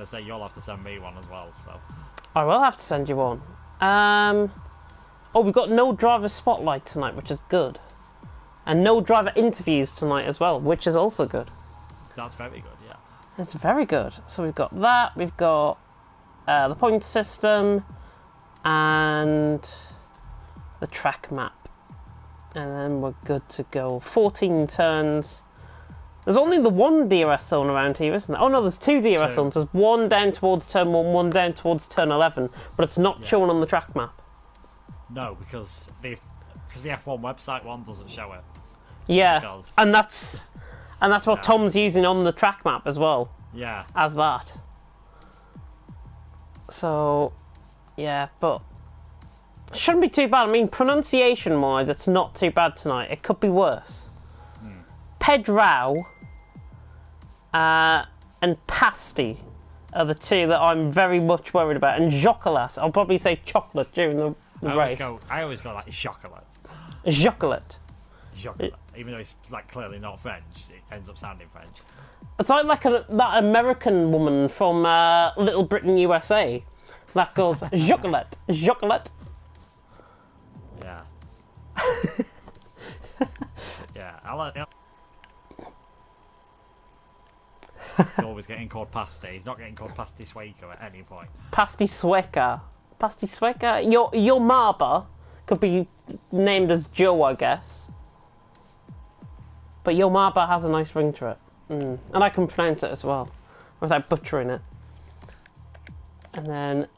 I say you'll have to send me one as well. So I will have to send you one. Oh, we've got no driver spotlight tonight, which is good, and no driver interviews tonight as well, which is also good. that's very good. Yeah. It's very good. So we've got that. We've got the point system and the track map, and then we're good to go. 14 turns. There's only the one DRS zone around here, isn't there? Oh no, there's two DRS zones. There's one down towards turn 1, one down towards turn 11, but it's not shown on the track map. No, because the F1 website one doesn't show it. Yeah, because... and that's what Tom's using on the track map as well. Yeah. As that. So, yeah, but shouldn't be too bad. I mean, pronunciation-wise, it's not too bad tonight. It could be worse. Pedrao and Pasty are the two that I'm very much worried about. And Chocolat, I'll probably say chocolate during the race. I always go like chocolate. Chocolate. Chocolate. Even though it's like clearly not French, it ends up sounding French. It's like that American woman from Little Britain, USA. That goes chocolate, chocolate. Yeah. Yeah. He's always getting called pasty. He's not getting called pasty sueca at any point. Pasty sueca. Pasty sueca. Your Marba could be named as Joe, I guess. But Your Marba has a nice ring to it. And I can pronounce it as well, without butchering it. And then,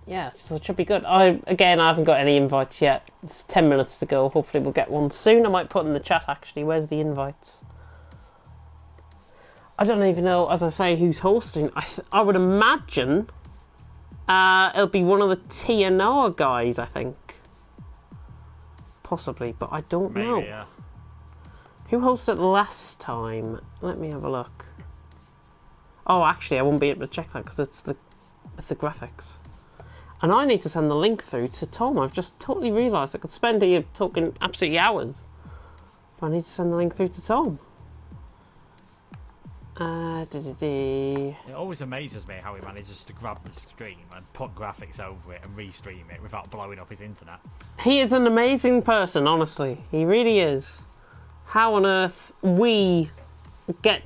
yeah, so it should be good. I haven't got any invites yet. It's 10 minutes to go. Hopefully we'll get one soon. I might put in the chat, actually. Where's the invites? I don't even know, as I say, who's hosting. I would imagine it'll be one of the TNR guys, I think. Possibly, but I don't know. Yeah. Who hosted last time? Let me have a look. Oh, actually, I won't be able to check that because it's the graphics. And I need to send the link through to Tom. I've just totally realised I could spend here talking absolutely hours. But I need to send the link through to Tom. It always amazes me how he manages to grab the stream and put graphics over it and restream it without blowing up his internet. He is an amazing person, honestly. He really is. How on earth we get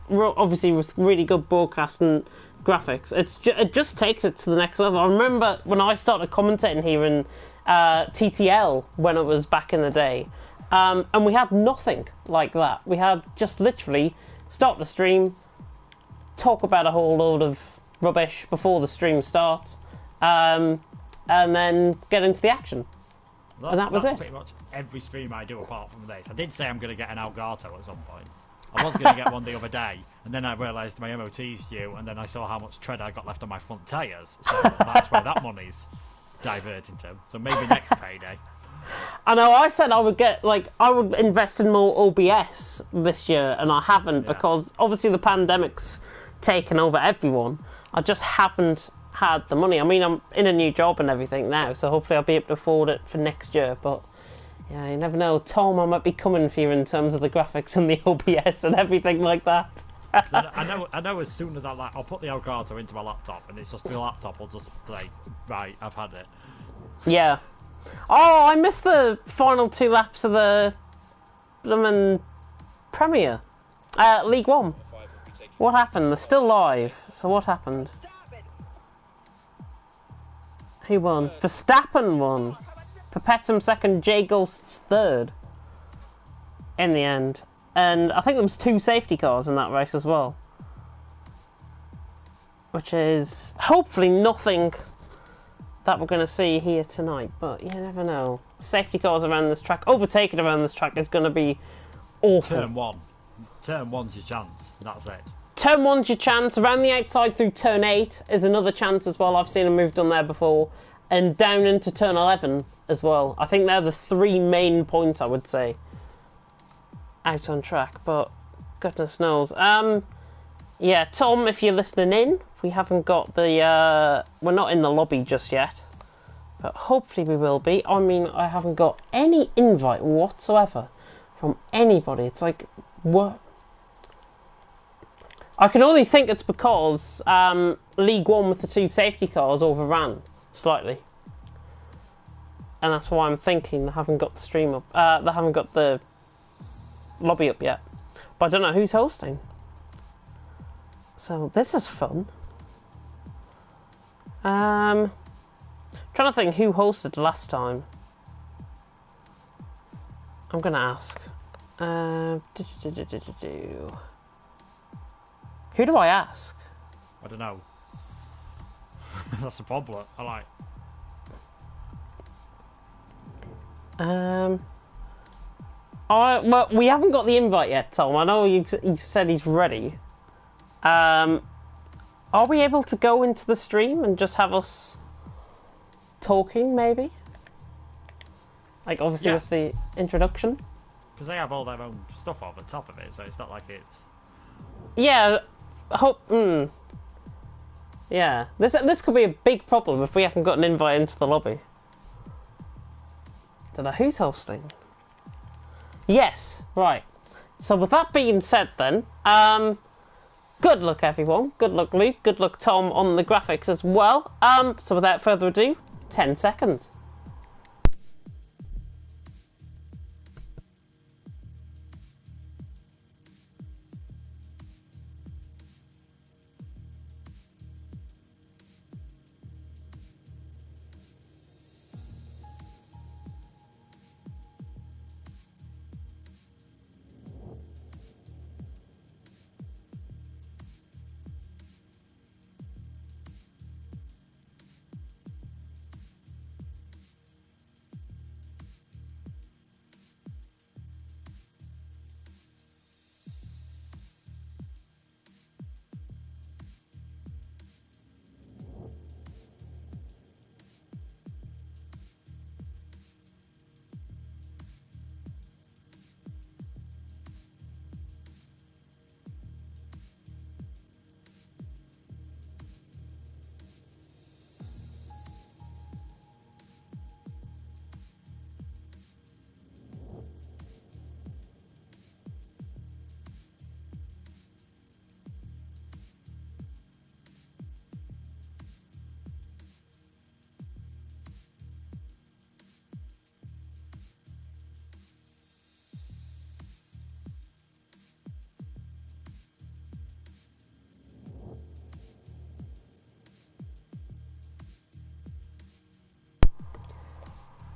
obviously with really good broadcast and graphics. It just takes it to the next level. I remember when I started commentating here in TTL when it was back in the day. And we had nothing like that. We had just literally start the stream, talk about a whole load of rubbish before the stream starts, and then get into the action. And that was it. Pretty much every stream I do apart from this. I did say I'm going to get an Elgato at some point. I was going to get one the other day, and then I realised my MOT's due, and then I saw how much tread I got left on my front tyres. So that's where that money's diverting to. So maybe next payday. I know I said I would invest in more OBS this year, and I haven't because obviously the pandemic's taken over everyone. I just haven't had the money. I mean, I'm in a new job and everything now, so hopefully I'll be able to afford it for next year. But yeah, you never know. Tom, I might be coming for you in terms of the graphics and the OBS and everything like that. I know. As soon as I'll put the Elgato into my laptop, and it's just the laptop will just say, right, I've had it. Yeah. Oh, I missed the final 2 laps of the Premier. League One. What happened? They're still live. So what happened? Who won? Verstappen won. Perpetuum second, Jay Ghost's third. In the end. And I think there was 2 safety cars in that race as well. Which is hopefully nothing that we're going to see here tonight, but you never know. Safety cars around this track, overtaking around this track is going to be awful. Turn 1's your chance, that's it. Turn 1's your chance, around the outside through turn 8 is another chance as well. I've seen a move done there before, and down into turn 11 as well. I think they're the 3 main points, I would say, out on track, but goodness knows. Yeah, Tom, if you're listening in, we haven't got the, we're not in the lobby just yet, but hopefully we will be. I mean, I haven't got any invite whatsoever from anybody. It's like, what? I can only think it's because League One with the 2 safety cars overran slightly. And that's why I'm thinking they haven't got the stream up. They haven't got the lobby up yet. But I don't know who's hosting. So this is fun. Trying to think who hosted last time. I'm going to ask. Who do I ask? I don't know. That's the problem. I like. Well, we haven't got the invite yet, Tom. I know you said he's ready. Are we able to go into the stream and just have us talking, maybe? Like, obviously with the introduction? Because they have all their own stuff over the top of it, so it's not like it's... Yeah, yeah. This could be a big problem if we haven't got an invite into the lobby. Don't know who's hosting. Yes, right. So with that being said then, good luck everyone. Good luck Luke, good luck Tom on the graphics as well. So without further ado, 10 seconds.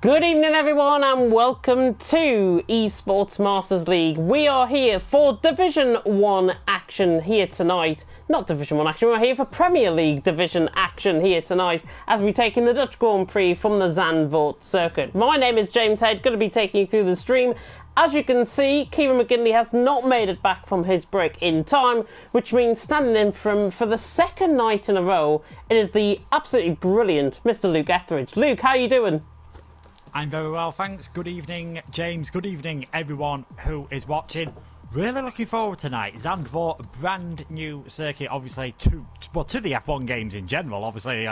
Good evening everyone and welcome to eSports Masters League. We are here for Division 1 action here tonight. Not Division 1 action, we're here for Premier League Division action here tonight as we take in the Dutch Grand Prix from the Zandvoort circuit. My name is James Head, going to be taking you through the stream. As you can see, Kieran McGinley has not made it back from his break in time, which means standing in for the second night in a row, it is the absolutely brilliant Mr. Luke Etheridge. Luke, how are you doing? I'm very well, thanks. Good evening, James. Good evening, everyone who is watching. Really looking forward tonight. Zandvoort, a brand new circuit, obviously, to the F1 games in general. Obviously,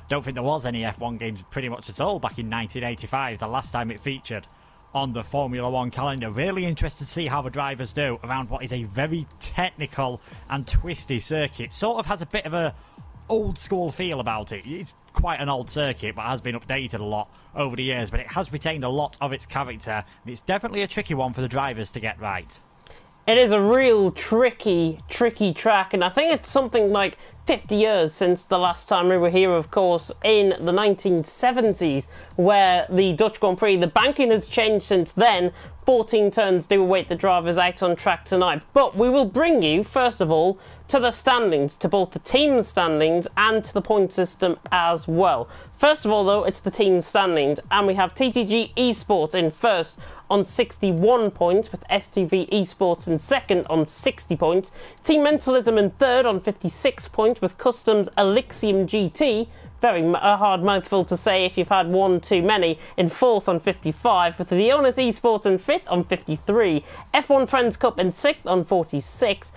don't think there was any F1 games pretty much at all back in 1985, the last time it featured on the Formula 1 calendar. Really interested to see how the drivers do around what is a very technical and twisty circuit. Sort of has a bit of a old school feel about it. It's quite an old circuit, but has been updated a lot over the years, but it has retained a lot of its character, and it's definitely a tricky one for the drivers to get right. It is a real tricky track, and I think it's something like 50 years since the last time we were here, of course, in the 1970s, where the Dutch Grand Prix, the banking has changed since then. 14 turns do await the drivers out on track tonight. But we will bring you, first of all, to the standings, to both the team standings and to the point system as well. First of all, though, it's the team standings, and we have TTG Esports in first on 61 points, with STV Esports in second on 60 points. Team Mentalism in third on 56 points, with Customs Elixium GT, very hard mouthful to say if you've had one too many, in fourth on 55, with the Onus Esports in fifth on 53, F1 Friends Cup in sixth on 46,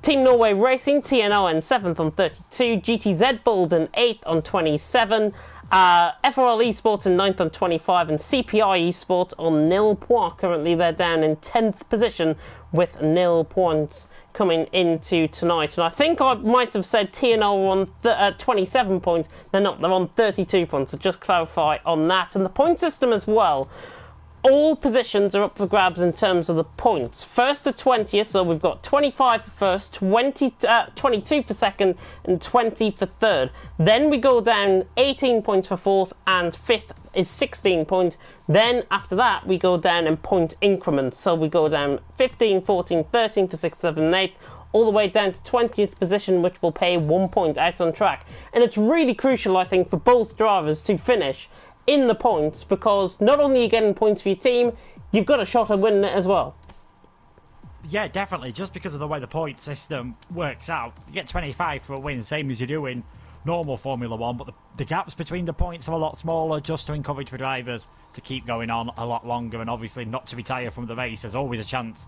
Team Norway Racing, TNO, in 7th on 32, GTZ Bulls in 8th on 27, FRL Esports in 9th on 25, and CPI Esports on 0 points. Currently they're down in 10th position with 0 points. coming into tonight. And I think I might have said TNL were on 27 points. They're not, they're on 32 points, so just clarify on that. And the point system as well, all positions are up for grabs in terms of the points. First to 20th, so we've got 25 for first, 22 for second, and 20 for third. Then we go down 18 points for fourth, and fifth is 16 points. Then after that, we go down in point increments. So we go down 15, 14, 13 for sixth, seventh, and eighth, all the way down to 20th position, which will pay 1 point out on track. And it's really crucial, I think, for both drivers to finish in the points, because not only are you getting points for your team, you've got a shot at winning it as well. Yeah, definitely. Just because of the way the point system works out, you get 25 for a win, same as you do in normal Formula 1, but the gaps between the points are a lot smaller, just to encourage for drivers to keep going on a lot longer, and obviously not to retire from the race. There's always a chance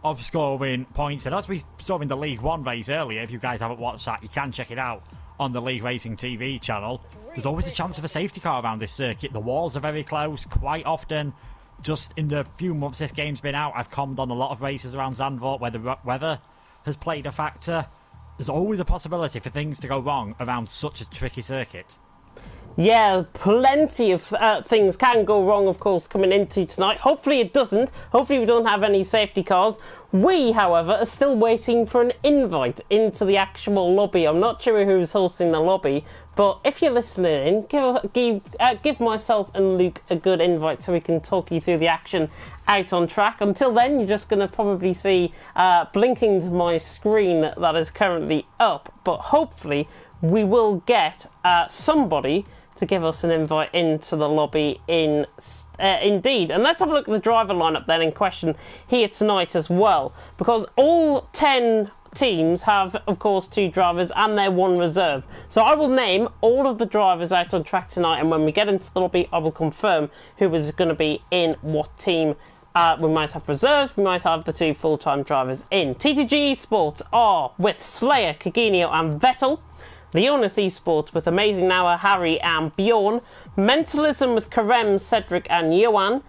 of scoring points, and as we saw in the League 1 race earlier, if you guys haven't watched that, you can check it out on the League Racing TV channel. There's always a chance of a safety car around this circuit. The walls are very close. Quite often, just in the few months this game's been out, I've commented on a lot of races around Zandvoort where the weather has played a factor. There's always a possibility for things to go wrong around such a tricky circuit. Yeah, plenty of things can go wrong, of course, coming into tonight. Hopefully it doesn't. Hopefully we don't have any safety cars. We, however, are still waiting for an invite into the actual lobby. I'm not sure who's hosting the lobby, but if you're listening in, give myself and Luke a good invite so we can talk you through the action out on track. Until then, you're just going to probably see blinking to my screen that is currently up, but hopefully we will get somebody to give us an invite into the lobby indeed. And let's have a look at the driver lineup then in question here tonight as well, because all 10 teams have, of course, 2 drivers and their 1 reserve. So I will name all of the drivers out on track tonight, and when we get into the lobby, I will confirm who is going to be in what team. We might have reserves, we might have the 2 full-time drivers in. TTG eSports are with Slayer, Coginio and Vettel. Leonis eSports with Amazing Hour, Harry and Bjorn. Mentalism with Karem, Cedric and Johan.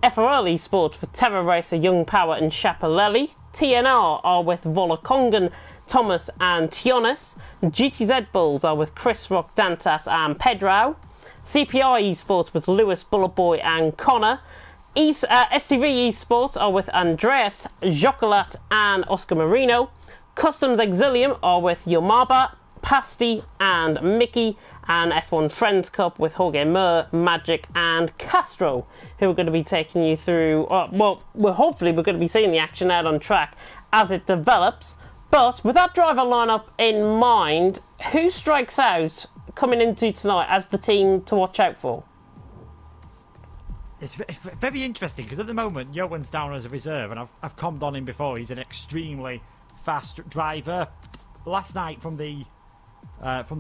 FRL eSports with Terror Racer, Young Power and Chapelelli. TNR are with Volakongan, Thomas and Tionis. GTZ Bulls are with Chris Rock, Dantas and Pedro. CPI eSports with Lewis, Bullet Boy and Connor. STV eSports are with Andreas, Jocolat and Oscar Marino. Customs Exilium are with Yomaba, Pasty and Mickey, and F1 Friends Cup with Jorge Mur, Magic and Castro, who are going to be taking you through, hopefully we're going to be seeing the action out on track as it develops. But with that driver lineup in mind, who strikes out coming into tonight as the team to watch out for? It's very interesting because at the moment Johan's down as a reserve, and I've commented on him before. He's an extremely fast driver. Last night from the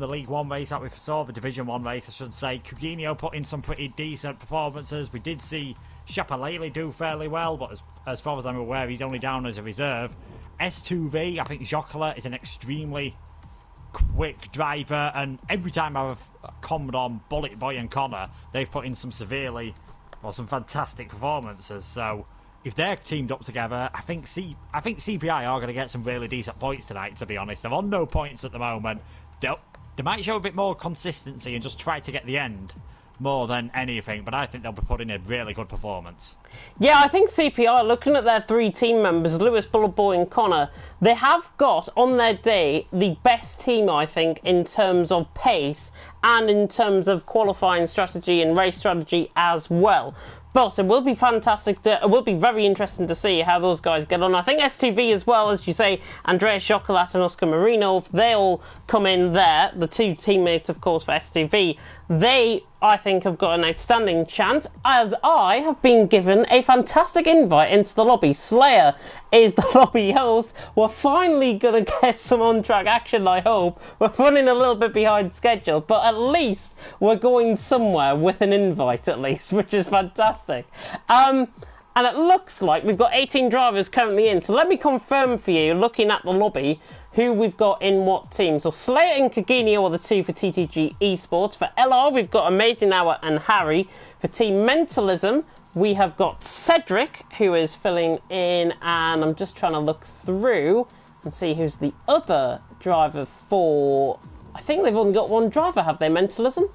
League 1 race that we saw, the Division 1 race I should say, Coginio put in some pretty decent performances. We did see Chapelelli do fairly well, but as far as I'm aware, he's only down as a reserve. S2V, I think Jocola is an extremely quick driver, and every time I've commented on Bullet Boy and Connor, they've put in some some fantastic performances. So if they're teamed up together, I think CPI are going to get some really decent points tonight, to be honest. They're on no points at the moment. They might show a bit more consistency and just try to get the end more than anything, but I think they'll be putting in a really good performance. Yeah, I think CPI, looking at their 3 team members, Lewis, Bullet Boy and Connor, they have got, on their day, the best team, I think, in terms of pace and in terms of qualifying strategy and race strategy as well. But it will be fantastic. It will be very interesting to see how those guys get on. I think S2V as well, as you say, Andreas Jocolat and Oscar Marino, they all come in there. The 2 teammates, of course, for S2V. They, I think, have got an outstanding chance, as I have been given a fantastic invite into the lobby. Slayer is the lobby host. We're finally going to get some on-track action, I hope. We're running a little bit behind schedule, but at least we're going somewhere with an invite, at least, which is fantastic. And it looks like we've got 18 drivers currently in. So let me confirm for you, looking at the lobby, who we've got in what team. So Slayer and Coginio are the 2 for TTG eSports. For LR, we've got Amazing Hour and Harry. For Team Mentalism, we have got Cedric, who is filling in, and I'm just trying to look through and see who's the other driver for... I think they've only got one driver, have they? Mentalism?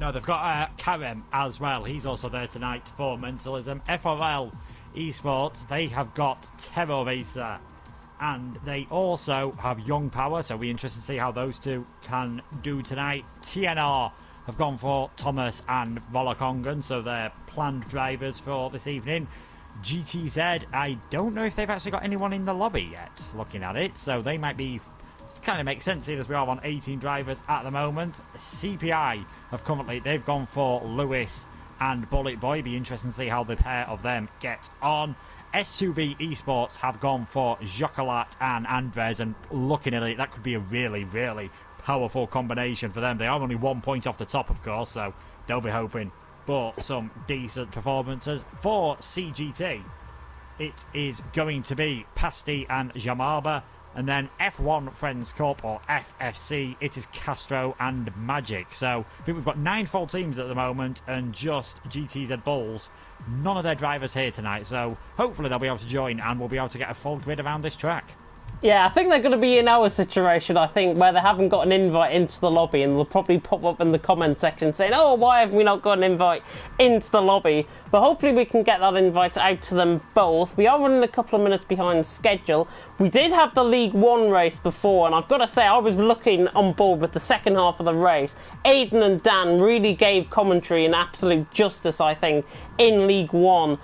No, they've got Karem as well. He's also there tonight for Mentalism. FRL eSports, they have got Terror Racer, and they also have Young Power, so we'll be interested to see how those two can do tonight. TNR have gone for Thomas and Volakongan, so they're planned drivers for this evening. GTZ, I don't know if they've actually got anyone in the lobby yet, looking at it, so they might be... Kind of makes sense here as we are on 18 drivers at the moment. CPI have they've gone for Lewis and Bullet Boy. Be interesting to see how the pair of them get on. S2V Esports have gone for Jocolat and Andres, and looking at it, that could be a really, really powerful combination for them. They are only 1 point off the top, of course, so they'll be hoping for some decent performances. For CGT, it is going to be Pasty and Jamaba. And then F1 Friends Cup, or FFC, it is Castro and Magic. So I think we've got 9 full teams at the moment and just GTZ Bulls. None of their drivers here tonight, so hopefully they'll be able to join and we'll be able to get a full grid around this track. Yeah, I think they're going to be in our situation, I think, where they haven't got an invite into the lobby, and they'll probably pop up in the comment section saying, oh, why have we not got an invite into the lobby? But hopefully we can get that invite out to them both. We are running a couple of minutes behind schedule. We did have the League One race before, and I've got to say, I was looking on board with the second half of the race. Aiden and Dan really gave commentary an absolute justice, I think, in League One.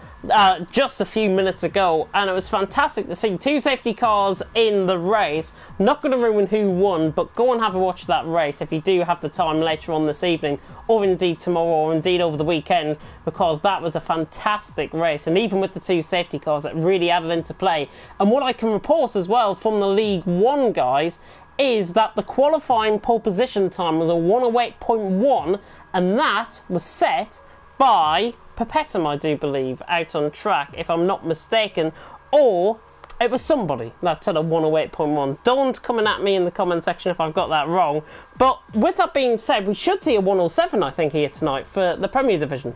Just a few minutes ago, and it was fantastic to see 2 safety cars in the race. Not going to ruin who won, but go and have a watch of that race if you do have the time later on this evening, or indeed tomorrow, or indeed over the weekend, because that was a fantastic race, and even with the 2 safety cars, it really added into play. And what I can report as well from the League One guys is that the qualifying pole position time was a 108.1, and that was set by Perpetum, I do believe, out on track, if I'm not mistaken, or it was somebody that said a 108.1. Don't coming at me in the comment section if I've got that wrong. But with that being said, we should see a 107, I think, here tonight for the Premier Division.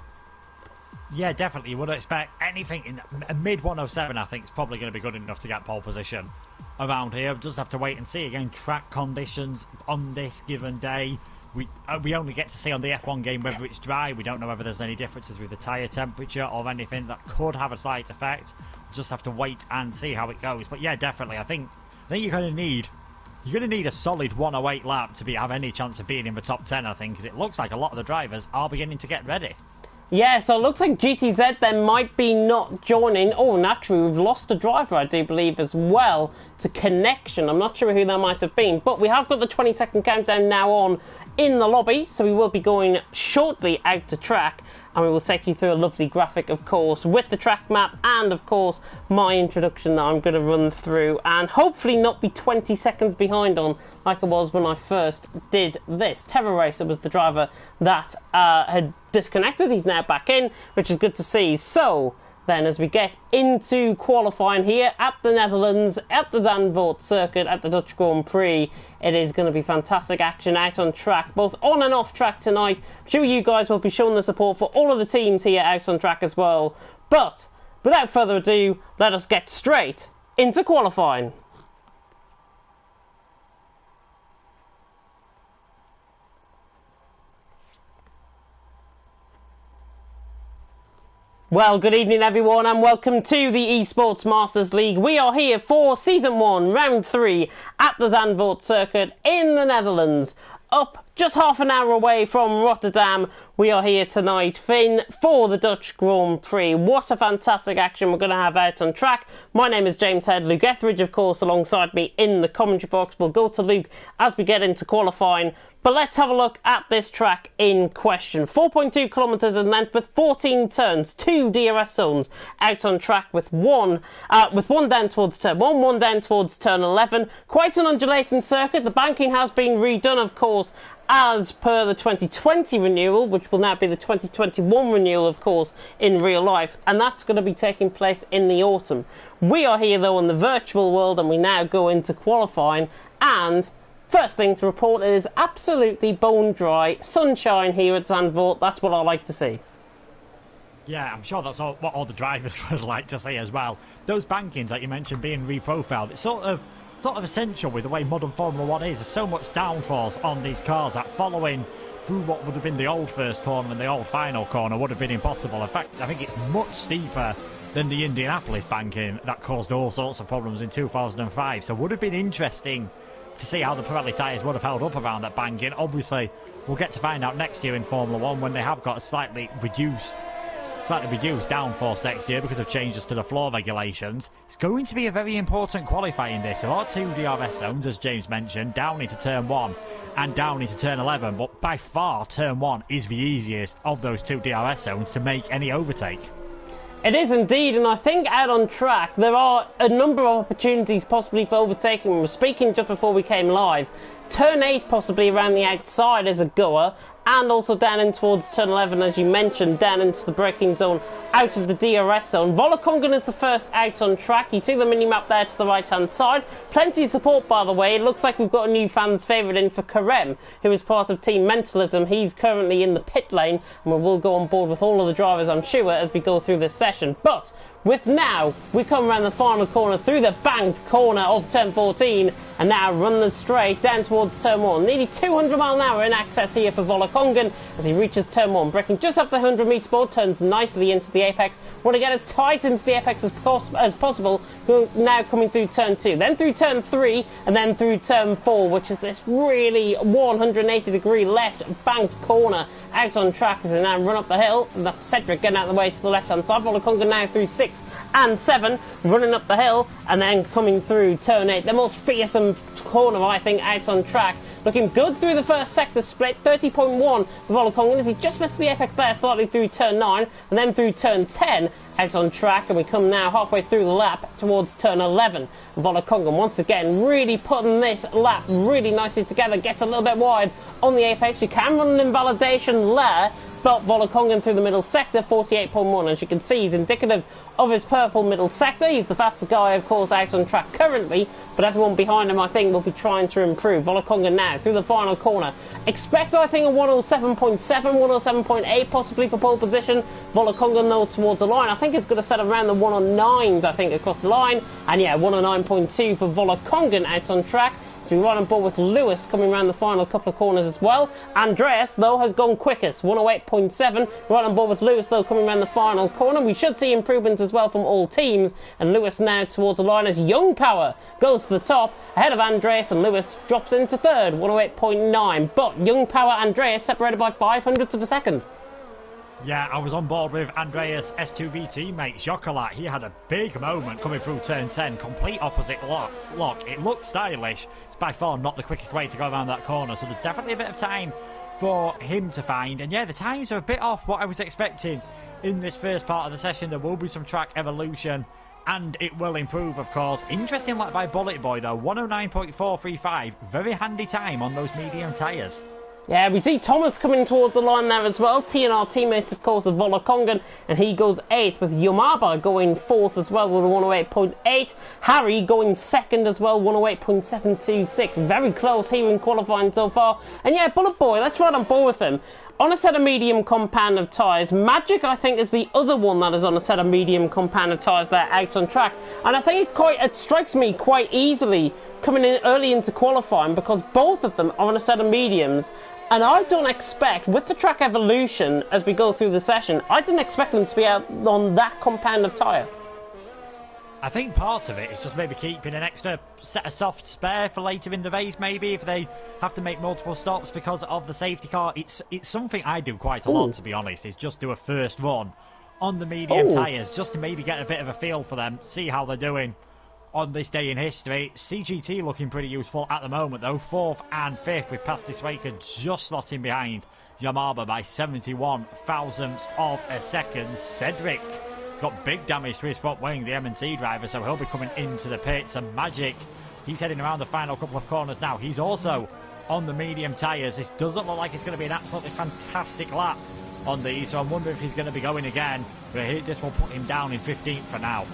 Yeah, definitely. You would expect anything in a mid 107, I think, is probably going to be good enough to get pole position around here. We'll just have to wait and see. Again, track conditions on this given day. We only get to see on the F1 game whether it's dry. We don't know whether there's any differences with the tyre temperature or anything that could have a slight effect. We'll just have to wait and see how it goes. But yeah, definitely, I think you're going to need a solid 108 lap to have any chance of being in the top 10. I think, because it looks like a lot of the drivers are beginning to get ready. Yeah, so it looks like GTZ then might be not joining. Oh, and actually we've lost a driver, I do believe, as well to connection. I'm not sure who that might have been, but we have got the 20-second countdown now on in the lobby, so we will be going shortly out to track, and we will take you through a lovely graphic, of course, with the track map and, of course, my introduction that I'm going to run through, and hopefully not be 20 seconds behind on like I was when I first did this. Terror Racer was the driver that had disconnected. He's now back in, which is good to see. So then, as we get into qualifying here at the Netherlands, at the Zandvoort circuit, at the Dutch Grand Prix, it is going to be fantastic action out on track, both on and off track tonight. I'm sure you guys will be showing the support for all of the teams here out on track as well. But without further ado, let us get straight into qualifying. Well, good evening everyone and welcome to the eSports Masters League. We are here for Season 1, Round 3 at the Zandvoort circuit in the Netherlands. Up just half an hour away from Rotterdam, we are here tonight for the Dutch Grand Prix. What a fantastic action we're going to have out on track. My name is James Head. Luke Etheridge, of course, alongside me in the commentary box. We'll go to Luke as we get into qualifying. But let's have a look at this track in question. 4.2 kilometres in length with 14 turns, 2 DRS zones out on track with one down towards turn 1, one down towards turn 11. Quite an undulating circuit. The banking has been redone, of course, as per the 2020 renewal, which will now be the 2021 renewal, of course, in real life. And that's going to be taking place in the autumn. We are here, though, in the virtual world, and we now go into qualifying. And first thing to report is absolutely bone dry sunshine here at Zandvoort. That's what I like to see. Yeah, I'm sure that's what all the drivers would like to see as well. Those bankings that you mentioned being reprofiled, it sort of sort of essential with the way modern Formula 1 is. There's so much downforce on these cars that following through what would have been the old first corner and the old final corner would have been impossible. In fact, I think it's much steeper than the Indianapolis banking that caused all sorts of problems in 2005. So it would have been interesting to see how the Pirelli tyres would have held up around that banking. Obviously, we'll get to find out next year in Formula 1 when they have got a slightly reduced downforce next year because of changes to the floor regulations. It's going to be a very important qualifying this. There are 2 DRS zones, as James mentioned, down into turn 1 and down into turn 11, but by far turn 1 is the easiest of those 2 DRS zones to make any overtake. It is indeed, and I think out on track there are a number of opportunities possibly for overtaking. We were speaking just before we came live. Turn 8 possibly around the outside is a goer, and also down in towards turn 11, as you mentioned, down into the braking zone, out of the DRS zone. Volakongan is the first out on track. You see the mini-map there to the right-hand side. Plenty of support, by the way. It looks like we've got a new fans' favourite in for Karem, who is part of Team Mentalism. He's currently in the pit lane, and we will go on board with all of the drivers, I'm sure, as we go through this session. But with now, we come around the final corner through the banked corner of turn 14, and now run the straight down towards turn 1. Nearly 200 mile an hour in access here for Volakongan as he reaches turn 1. Braking just up the 100 metre board, turns nicely into the apex. Want to get as tight into the apex as possible, now coming through turn 2. Then through turn 3, and then through turn 4, which is this really 180 degree left banked corner out on track as they now run up the hill. And that's Cedric getting out of the way to the left hand side. Volakongan now through 6 and 7, running up the hill, and then coming through turn 8. The most fearsome corner, I think, out on track. Looking good through the first sector split, 30.1 for Volakongan as he just missed the apex there slightly through turn 9, and then through turn 10 out on track, and we come now halfway through the lap towards turn 11. Volakongan once again really putting this lap really nicely together, gets a little bit wide on the apex. You can run an invalidation there, but Volakongan through the middle sector, 48.1. As you can see, he's indicative of his purple middle sector. He's the fastest guy, of course, out on track currently, but everyone behind him, I think, will be trying to improve. Volakongan now through the final corner. Expect, I think, a 107.7, 107.8 possibly for pole position. Volakongan, though, towards the line. I think it's going to set around the 109s, I think, across the line. And yeah, 109.2 for Volakongan out on track. So we're right on board with Lewis coming around the final couple of corners as well. Andreas, though, has gone quickest, 108.7. Right on board with Lewis, though, coming around the final corner. We should see improvements as well from all teams. And Lewis now towards the line as Young Power goes to the top, ahead of Andreas, and Lewis drops into third, 108.9. But Young Power Andreas separated by 500ths of a second. Yeah, I was on board with Andreas' S2V teammate, Jocolat. He had a big moment coming through turn 10, complete opposite lock. It looked stylish. It's by far not the quickest way to go around that corner, so there's definitely a bit of time for him to find. And yeah, the times are a bit off what I was expecting in this first part of the session. There will be some track evolution, and it will improve, of course. Interesting lap by Bullet Boy, though, 109.435. Very handy time on those medium tyres. Yeah, we see Thomas coming towards the line there as well. TNR teammate, of course, of Volakongan, and he goes 8th, with Yamaba going 4th as well with a 108.8. Harry going 2nd as well, 108.726. Very close here in qualifying so far. And yeah, Bullet Boy, let's ride on board with him. On a set of medium compound of tyres. Magic, I think, is the other one that is on a set of medium compound of tyres there out on track. And I think it strikes me quite easily coming in early into qualifying, because both of them are on a set of mediums. And I don't expect, with the track evolution as we go through the session, I didn't expect them to be out on that compound of tyre. I think part of it is just maybe keeping an extra set of soft spare for later in the race, maybe, if they have to make multiple stops because of the safety car. It's something I do quite a lot, to be honest, is just do a first run on the medium tyres, just to maybe get a bit of a feel for them, see how they're doing on this day in history. CGT looking pretty useful at the moment, though. 4th and 5th, with Pastiswaker just slotting behind Yamaba by 71 thousandths of a second. Cedric has got big damage to his front wing, the M&T driver, so he'll be coming into the pits. And Magic, he's heading around the final couple of corners now. He's also on the medium tyres. This doesn't look like it's going to be an absolutely fantastic lap on these, so I'm wondering if he's going to be going again. But this will put him down in 15th for now.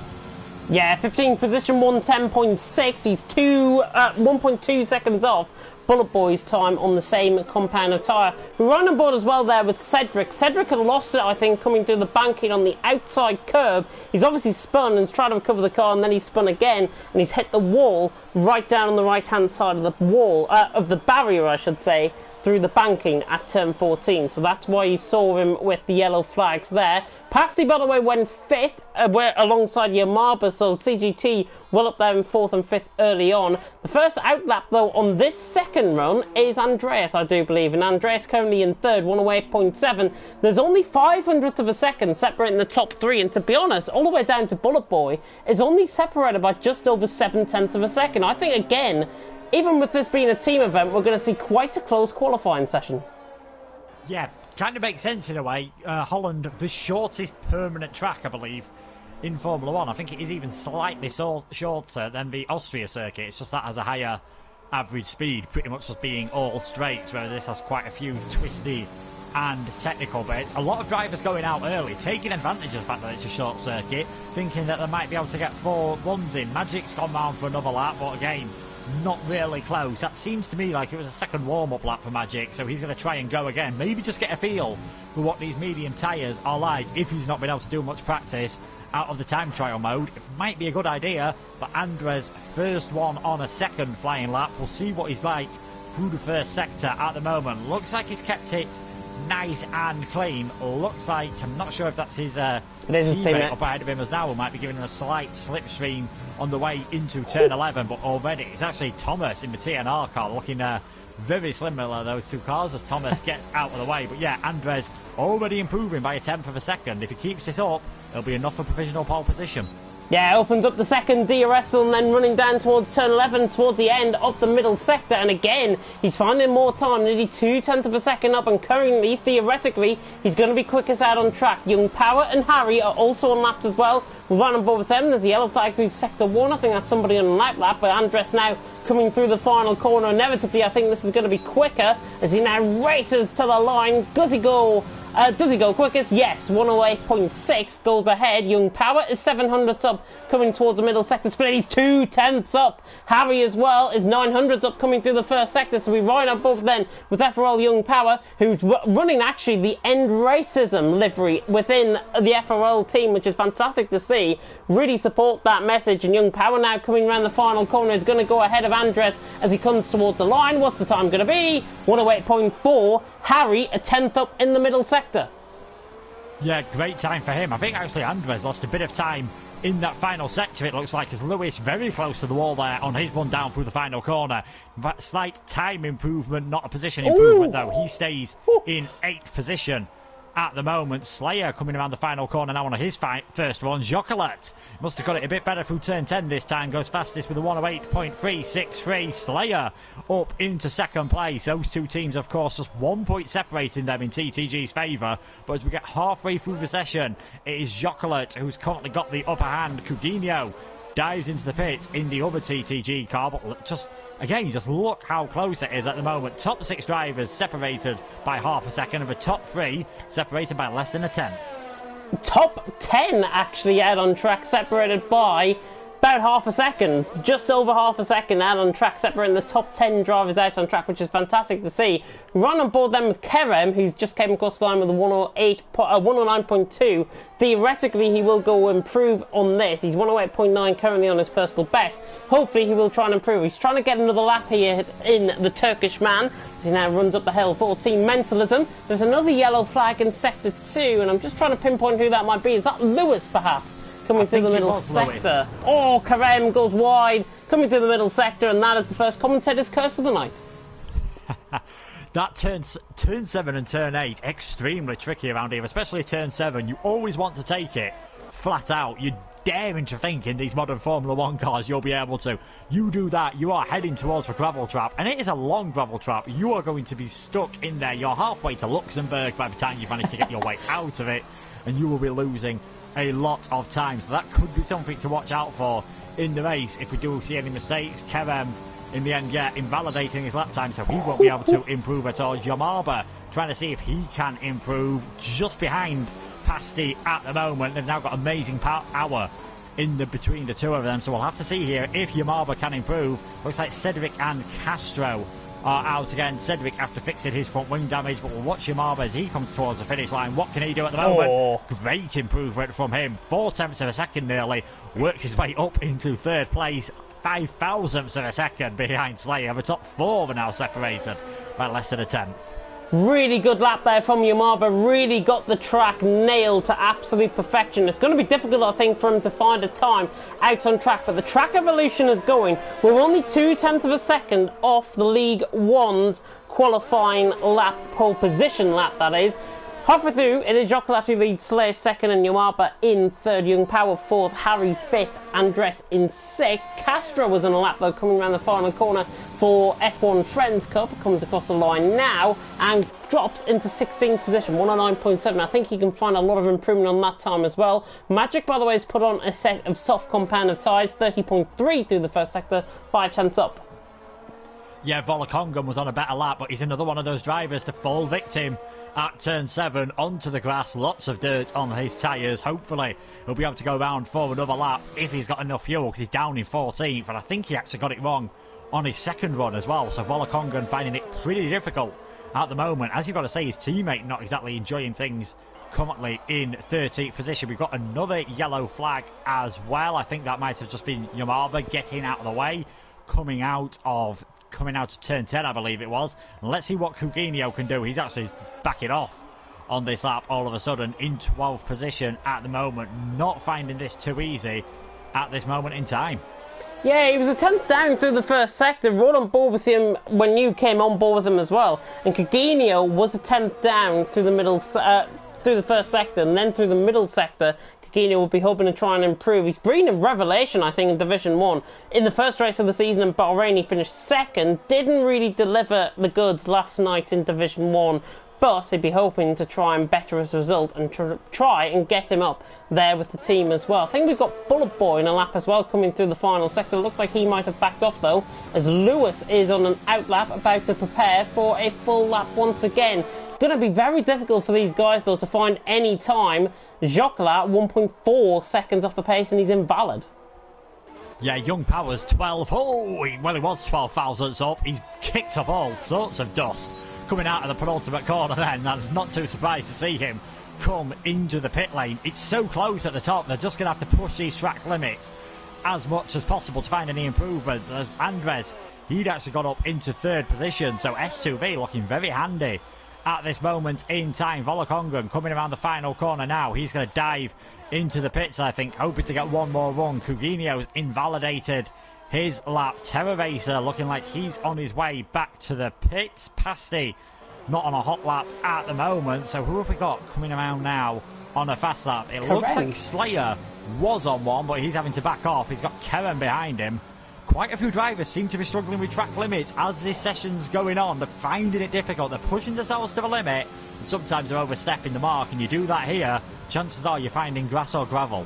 Yeah, 15th position, 110.6. He's 1.2 seconds off Bullet Boy's time on the same compound of tyre. We run on board as well there with Cedric. Cedric had lost it, I think, coming through the banking on the outside curb. He's obviously spun and tried to recover the car, and then he's spun again, and he's hit the wall right down on the right-hand side of the wall, of the barrier, I should say, through the banking at turn 14. So that's why you saw him with the yellow flags there. Pasty, by the way, went 5th alongside Yamaba, so CGT well up there in 4th and 5th early on. The first outlap, though, on this second run is Andreas, I do believe, and Andreas currently in 3rd, 108.7. There's only 500th of a second separating the top 3, and to be honest, all the way down to Bullet Boy is only separated by just over 7/10 of a second. I think, again, even with this being a team event, we're going to see quite a close qualifying session. Yeah, kind of makes sense in a way. Holland, the shortest permanent track, I believe, in Formula 1. I think it is even slightly shorter than the Austria circuit. It's just that has a higher average speed, pretty much just being all straights, whereas this has quite a few twisty and technical bits. A lot of drivers going out early, taking advantage of the fact that it's a short circuit, thinking that they might be able to get 4 runs in. Magic's gone round for another lap, but again, not really close. That seems to me like it was a second warm-up lap for Magic, so he's going to try and go again. Maybe just get a feel for what these medium tyres are like if he's not been able to do much practice out of the time trial mode. It might be a good idea, but Andres, first one on a second flying lap. We'll see what he's like through the first sector at the moment. Looks like he's kept it nice and clean. Looks like, I'm not sure if that's his teammate up ahead of him as now, who might be giving him a slight slipstream on the way into turn 11, but already it's actually Thomas in the TNR car, looking very similar, those two cars, as Thomas gets out of the way. But yeah, Andres already improving by 1/10 of a second. If he keeps this up, it'll be enough for provisional pole position. Yeah, opens up the second DRS and then running down towards turn 11, towards the end of the middle sector. And again, he's finding more time, nearly 2/10 of a second up. And currently, theoretically, he's going to be quickest out on track. Young Power and Harry are also on laps as well. We'll run on board with them. There's a yellow flag through sector 1. I think that's somebody on a lap lap. But Andres now coming through the final corner. Inevitably, I think this is going to be quicker as he now races to the line. Does he go quickest? Yes, 108.6 goes ahead. Young Power is 700th up, coming towards the middle sector split. He's 2/10 up. Harry as well is 900th up, coming through the first sector. So we ride up both then with FRL Young Power, who's running actually the End Racism livery within the FRL team, which is fantastic to see. Really support that message. And Young Power now coming around the final corner is going to go ahead of Andres as he comes towards the line. What's the time going to be? 108.4. Harry a 10th up in the middle sector. Yeah, great time for him. I think actually Andres lost a bit of time in that final sector, it looks like, as Lewis very close to the wall there on his run down through the final corner. But slight time improvement, not a position improvement though. He stays in 8th position at the moment. Slayer coming around the final corner now on his first run. Jocolat must have got it a bit better through turn 10 this time. Goes fastest with a 108.363. Slayer up into second place. Those two teams, of course, just 1 point separating them in TTG's favour. But as we get halfway through the session, it is Jocolat who's currently got the upper hand. Coutinho dives into the pits in the other TTG car, but just look how close it is at the moment. Top 6 drivers separated by half a second, and the top 3 separated by less than a 10th. Top 10 actually out on track, separated by about half a second, just over half a second out on track, separating the top 10 drivers out on track, which is fantastic to see. Run on board then with Kerem, who's just came across the line with a 109.2. Theoretically, he will go improve on this. He's 108.9 currently on his personal best. Hopefully, he will try and improve. He's trying to get another lap here in the Turkish man. He now runs up the hill. 14 Mentalism. There's another yellow flag in sector 2, and I'm just trying to pinpoint who that might be. Is that Lewis, perhaps? Coming through the middle sector. Oh, Kerem goes wide, coming through the middle sector, and that is the first commentator's curse of the night. That turn 7 and turn 8, extremely tricky around here, especially turn 7. You always want to take it flat out. You're daring to think in these modern Formula 1 cars you'll be able to. You do that, you are heading towards the gravel trap, and it is a long gravel trap. You are going to be stuck in there. You're halfway to Luxembourg by the time you manage to get your way out of it, and you will be losing a lot of time. So that could be something to watch out for in the race if we do see any mistakes. Kerem, in the end, invalidating his lap time, so he won't be able to improve at all. Yamaba trying to see if he can improve, just behind Pasty at the moment. They've now got amazing power in between the two of them, so we'll have to see here if Yamaba can improve. Looks like Cedric and Castro are out again. Cedric after fixing his front wing damage, but we'll watch Yamaba as he comes towards the finish line. What can he do at the moment? Great improvement from him. 0.4 of a second nearly. Works his way up into third place. 0.005 of a second behind Slayer. The top four are now separated by less than a tenth. Really good lap there from Yamaba. Really got the track nailed to absolute perfection. It's going to be difficult, I think, for him to find a time out on track, but the track evolution is going. We're only 0.2 of a second off the League One's qualifying lap, pole position lap, that is. Halfway through, it is Jokel who leads Slayer second and Yamaba in third, Young Power fourth, Harry fifth, Andres in sixth. Castro was on a lap though, coming around the final corner for F1 Friends Cup, comes across the line now and drops into 16th position, 109.7. I think he can find a lot of improvement on that time as well. Magic, by the way, has put on a set of soft compound of tyres, 30.3 through the first sector, 5 tenths up. Yeah, Volakongan was on a better lap, but he's another one of those drivers to fall victim at turn 7 onto the grass. Lots of dirt on his tyres. Hopefully he'll be able to go round for another lap if he's got enough fuel, because he's down in 14th, and I think he actually got it wrong on his second run as well. So Volakongan finding it pretty difficult at the moment. As you've got to say, his teammate not exactly enjoying things currently in 13th position. We've got another yellow flag as well. I think that might have just been Yamaba getting out of the way, coming out of turn 10, I believe it was. And let's see what Coutinho can do. He's actually backing off on this lap all of a sudden in 12th position at the moment. Not finding this too easy at this moment in time. Yeah, he was a 10th down through the first sector. Right on board with him when you came on board with him as well. And Coutinho was a 10th down through the middle, through the first sector, and then through the middle sector. Coutinho will be hoping to try and improve. He's been a revelation, I think, in Division 1. In the first race of the season in Bahrain, he finished second. Didn't really deliver the goods last night in Division 1, but he'd be hoping to try and better his result and try and get him up there with the team as well. I think we've got Bullet Boy in a lap as well coming through the final sector. Looks like he might have backed off though, as Lewis is on an out lap about to prepare for a full lap once again. Going to be very difficult for these guys though to find any time. Jokelat 1.4 seconds off the pace and he's invalid. Yeah, Young Power's 12. Oh, well, he was 12 thousandths up. He's kicked up all sorts of dust coming out of the penultimate corner then. I'm not too surprised to see him come into the pit lane. It's so close at the top, they're just going to have to push these track limits as much as possible to find any improvements. As Andres, he'd actually got up into third position, so S2V looking very handy at this moment in time. Volakongan coming around the final corner now. He's going to dive into the pits, I think, hoping to get one more run. Coutinho's invalidated his lap. Terror Racer looking like he's on his way back to the pits. Pasty not on a hot lap at the moment. So who have we got coming around now on a fast lap? It looks like Slayer was on one, but he's having to back off. He's got Keren behind him. Quite a few drivers seem to be struggling with track limits as this session's going on. They're finding it difficult. They're pushing themselves to the limit. Sometimes they're overstepping the mark, and you do that here, chances are you're finding grass or gravel.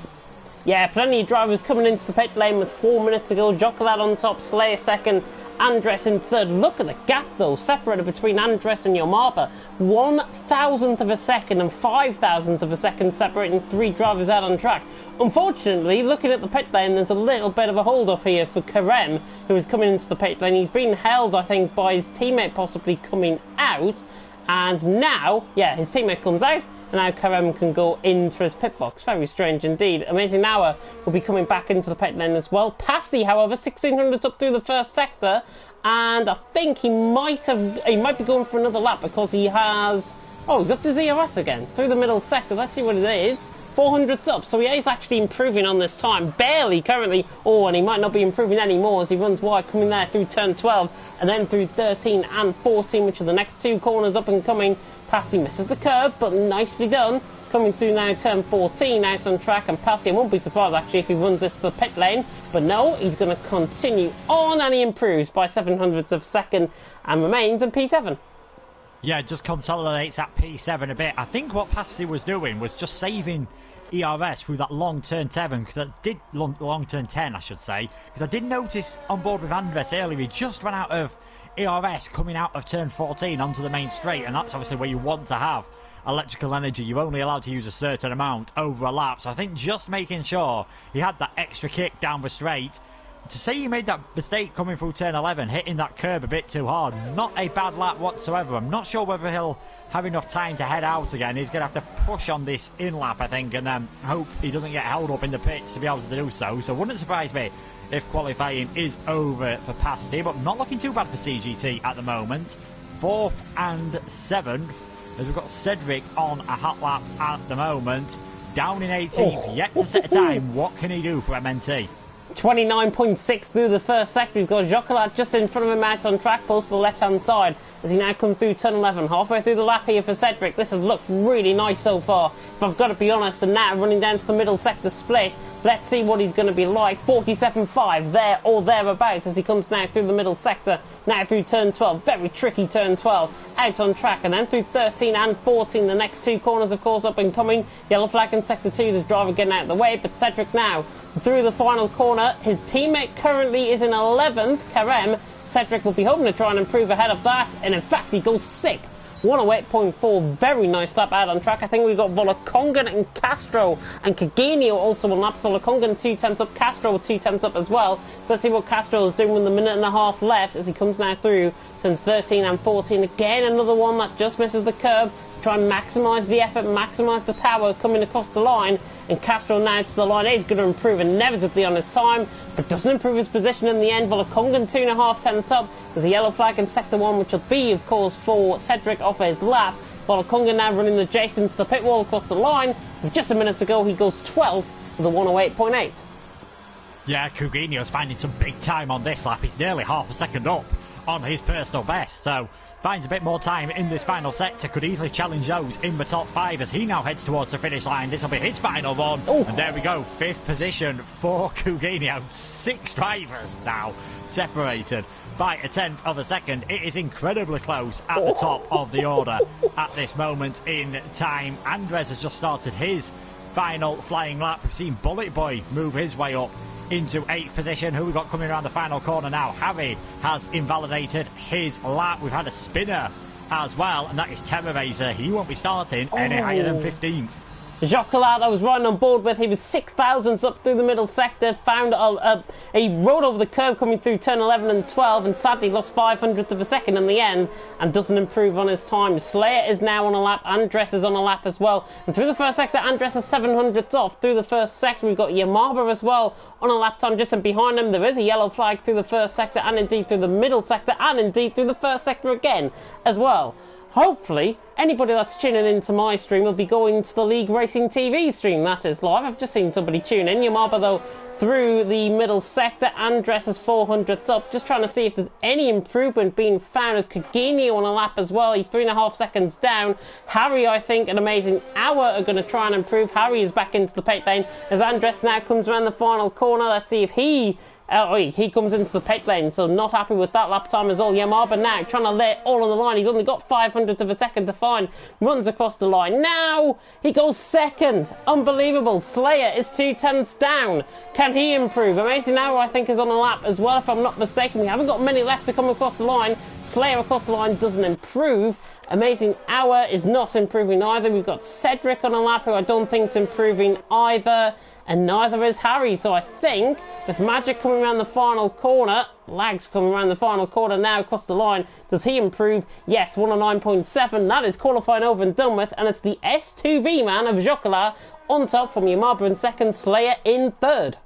Yeah, plenty of drivers coming into the pit lane with 4 minutes to go. Jokelat on top, Slayer second, Andres in third. Look at the gap though, separated between Andres and Yamaba. 1,000th of a second and 5,000th of a second separating three drivers out on track. Unfortunately, looking at the pit lane, there's a little bit of a hold up here for Kerem, who is coming into the pit lane. He's been held, I think, by his teammate possibly coming out. And now, yeah, his teammate comes out, and now Kerem can go into his pit box. Very strange indeed. Amazing Hour will be coming back into the pit lane as well. Pasty, however, 1,600 up through the first sector, and I think he might be going for another lap because he has... Oh, he's up to ZRS again, through the middle sector. Let's see what it is. 400 up, so he is actually improving on this time. Barely currently. Oh, and he might not be improving anymore as he runs wide, coming there through turn 12 and then through 13 and 14, which are the next two corners up and coming. Passy misses the curve, but nicely done. Coming through now turn 14, out on track, and Passy, I won't be surprised actually if he runs this to the pit lane, but no, he's going to continue on and he improves by 700ths of a second and remains in P7. Yeah, just consolidates at P7 a bit. I think what Passy was doing was just saving ERS through that long turn 7, because I did long turn 10, I should say, because I did notice on board with Andres earlier, he just ran out of ERS coming out of turn 14 onto the main straight, and that's obviously where you want to have electrical energy. You're only allowed to use a certain amount over a lap, so I think just making sure he had that extra kick down the straight To say he made that mistake coming through turn 11, hitting that curb a bit too hard, not a bad lap whatsoever. I'm not sure whether he'll have enough time to head out again. He's going to have to push on this in lap, I think, and then hope he doesn't get held up in the pits to be able to do so. So wouldn't surprise me if qualifying is over for Pasty, but not looking too bad for CGT at the moment. 4th and 7th, as we've got Cedric on a hot lap at the moment. Down in 18th, yet to set a time. What can he do for MNT? 29.6 through the first sector. We've got Jocolat just in front of him out on track, pulls to the left-hand side as he now comes through turn 11. Halfway through the lap here for Cedric. This has looked really nice so far, if I've got to be honest. And now running down to the middle sector split. Let's see what he's going to be like. 47.5 there or thereabouts as he comes now through the middle sector. Now through turn 12. Very tricky turn 12. Out on track. And then through 13 and 14. The next two corners, of course, up and coming. Yellow flag in sector 2. The driver getting out of the way. But Cedric now through the final corner. His teammate currently is in 11th. Karem. Cedric will be hoping to try and improve ahead of that. And in fact, he goes 6th. 108.4, very nice lap out on track. I think we've got Volakongan and Castro and Kagenio also on lap. Volakongan 2 tenths up, Castro 2 tenths up as well. So let's see what Castro is doing with a minute and a half left as he comes now through turns 13 and 14. Again, another one that just misses the curb. Try and maximise the effort, maximise the power coming across the line. And Castro now to the line is going to improve inevitably on his time, but doesn't improve his position in the end. Volakongan 2.5 tenths up. There's a yellow flag in sector 1, which will be, of course, for Cedric off his lap. Volakongan now running adjacent to the pit wall across the line. With just a minute to go, he goes 12th with a 108.8. Yeah, Coutinho's finding some big time on this lap. He's nearly half a second up on his personal best, so finds a bit more time in this final sector, could easily challenge those in the top 5 as he now heads towards the finish line. This will be his final one. Ooh. And there we go, 5th position for Coutinho. 6 drivers now separated by a tenth of a second. It is incredibly close at the top of the order at this moment in time. Andres has just started his final flying lap. We've seen Bullet Boy move his way up into 8th position. Who we got coming around the final corner now? Harry has invalidated his lap. We've had a spinner as well, and that is Terroraiser. He won't be starting any higher than 15th. Jocolat I was riding on board with, he was 6 thousandths up through the middle sector, found he rode over the curb coming through turn 11 and 12 and sadly lost 500ths of a second in the end and doesn't improve on his time. Slayer is now on a lap, Andres is on a lap as well, and through the first sector Andres is 700ths off. Through the first sector we've got Yamaba as well on a lap time just behind him. There is a yellow flag through the first sector and indeed through the middle sector and indeed through the first sector again as well. Hopefully, anybody that's tuning into my stream will be going to the League Racing TV stream. That is live. I've just seen somebody tune in. Yamaba, though, through the middle sector. Andres is 400ths up. Just trying to see if there's any improvement being found as Kagenio on a lap as well. He's 3.5 seconds down. Harry, I think, an amazing hour are going to try and improve. Harry is back into the pit lane as Andres now comes around the final corner. Let's see if he comes into the pit lane, so not happy with that lap time as all. Yamaba now trying to lay it all on the line. He's only got 500ths of a second to find. Runs across the line. Now he goes second. Unbelievable. Slayer is 2 tenths down. Can he improve? Amazing Hour, I think, is on a lap as well, if I'm not mistaken. We haven't got many left to come across the line. Slayer across the line doesn't improve. Amazing Hour is not improving either. We've got Cedric on a lap, who I don't think is improving either. And neither is Harry, so I think with Magic coming around the final corner, Lags coming around the final corner now across the line, does he improve? Yes, 109.7, that is qualifying over and done with, and it's the S2V man of Jocolat on top from Yamaba in second, Slayer in third.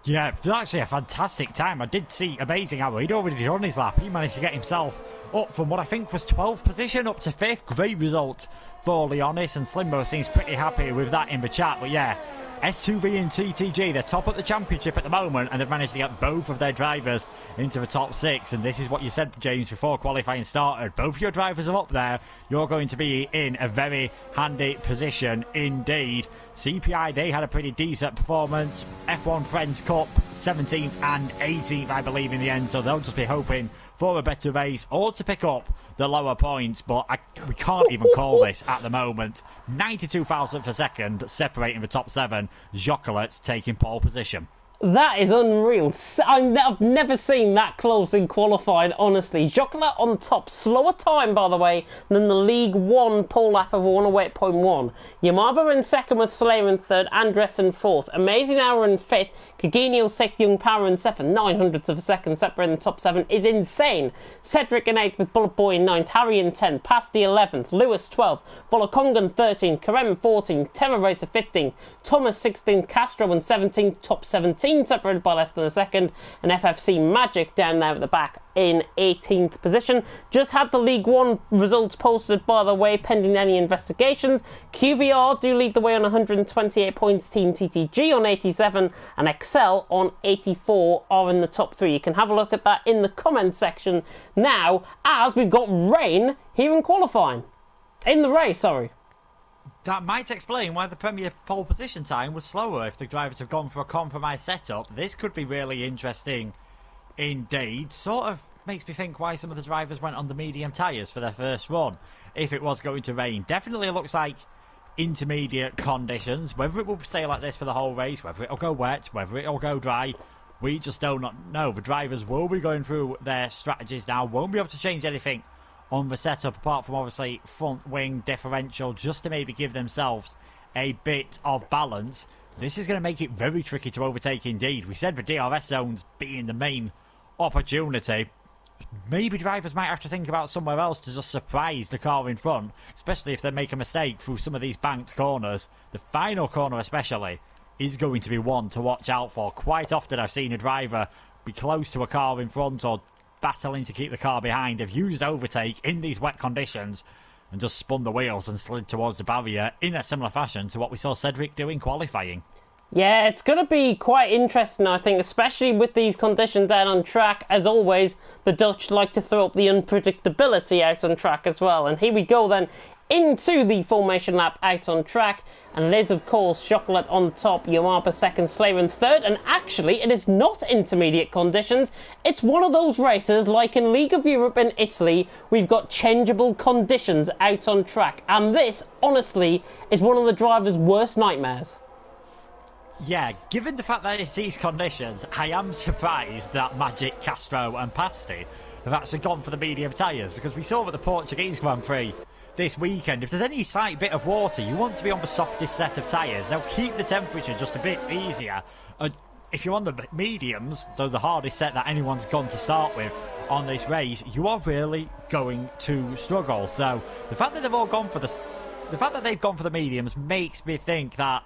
Yeah, it was actually a fantastic time. I did see Amazing Hour. He'd already done his lap. He managed to get himself up from what I think was 12th position up to 5th. Great result for Leonis, and Slimbo seems pretty happy with that in the chat, but yeah, S2V and TTG, they're top of the championship at the moment, and they've managed to get both of their drivers into the top 6. And this is what you said, James, before qualifying started. Both your drivers are up there. You're going to be in a very handy position indeed. CPI, they had a pretty decent performance. F1 Friends Cup, 17th and 18th, I believe, in the end. So they'll just be hoping for a better race or to pick up the lower points, but we can't even call this at the moment. 92 thousandths per second separating the top 7. Jocolat's taking pole position. That is unreal. I've never seen that close in qualifying, honestly. Jocolat on top. Slower time, by the way, than the League One pole lap of 108.1. Yamaba in second with Slayer in third. Andres in fourth. Amazing Hour in fifth. Kaginio sixth. Young Power in seventh. 900ths of a second separating the top seven is insane. Cedric in eighth with Bullet Boy in ninth. Harry in 10th. Pasty 11th. Lewis 12th. Volokongan 13th. Karem 14th. Terror Racer 15th. Thomas 16th. Castro in 17th. Top 17. Separated by less than a second, and FFC Magic down there at the back in 18th position. Just had the League One results posted, by the way, pending any investigations. QVR do lead the way on 128 points, Team TTG on 87, and Excel on 84 are in the top three. You can have a look at that in the comments section now, as we've got rain here in qualifying. In the race, sorry. That might explain why the Premier pole position time was slower if the drivers have gone for a compromise setup. This could be really interesting indeed. Sort of makes me think why some of the drivers went on the medium tyres for their first run if it was going to rain. Definitely looks like intermediate conditions. Whether it will stay like this for the whole race, whether it'll go wet, whether it'll go dry, we just do not know. The drivers will be going through their strategies now, won't be able to change anything on the setup apart from obviously front wing differential, just to maybe give themselves a bit of balance. This is going to make it very tricky to overtake indeed. We said the DRS zones being the main opportunity. Maybe drivers might have to think about somewhere else to just surprise the car in front, especially if they make a mistake through some of these banked corners. The final corner especially is going to be one to watch out for. Quite often I've seen a driver be close to a car in front or battling to keep the car behind, have used overtake in these wet conditions and just spun the wheels and slid towards the barrier in a similar fashion to what we saw Cedric do in qualifying. Yeah, it's going to be quite interesting, I think, especially with these conditions out on track. As always, the Dutch like to throw up the unpredictability out on track as well. And here we go then into the formation lap out on track, and it is of course Chocolat on top, Yamapa second, Slayer in third, and actually it is not intermediate conditions. It's one of those races like in League of Europe in Italy, we've got changeable conditions out on track, and this honestly is one of the drivers' worst nightmares. Yeah, given the fact that it's these conditions, I am surprised that Magic, Castro and Pasty have actually gone for the medium tyres, because we saw at the Portuguese Grand Prix this weekend, if there's any slight bit of water, you want to be on the softest set of tyres. They'll keep the temperature just a bit easier. If you're on the mediums, so the hardest set that anyone's gone to start with on this race, you are really going to struggle. So the fact that they've all gone for the mediums makes me think that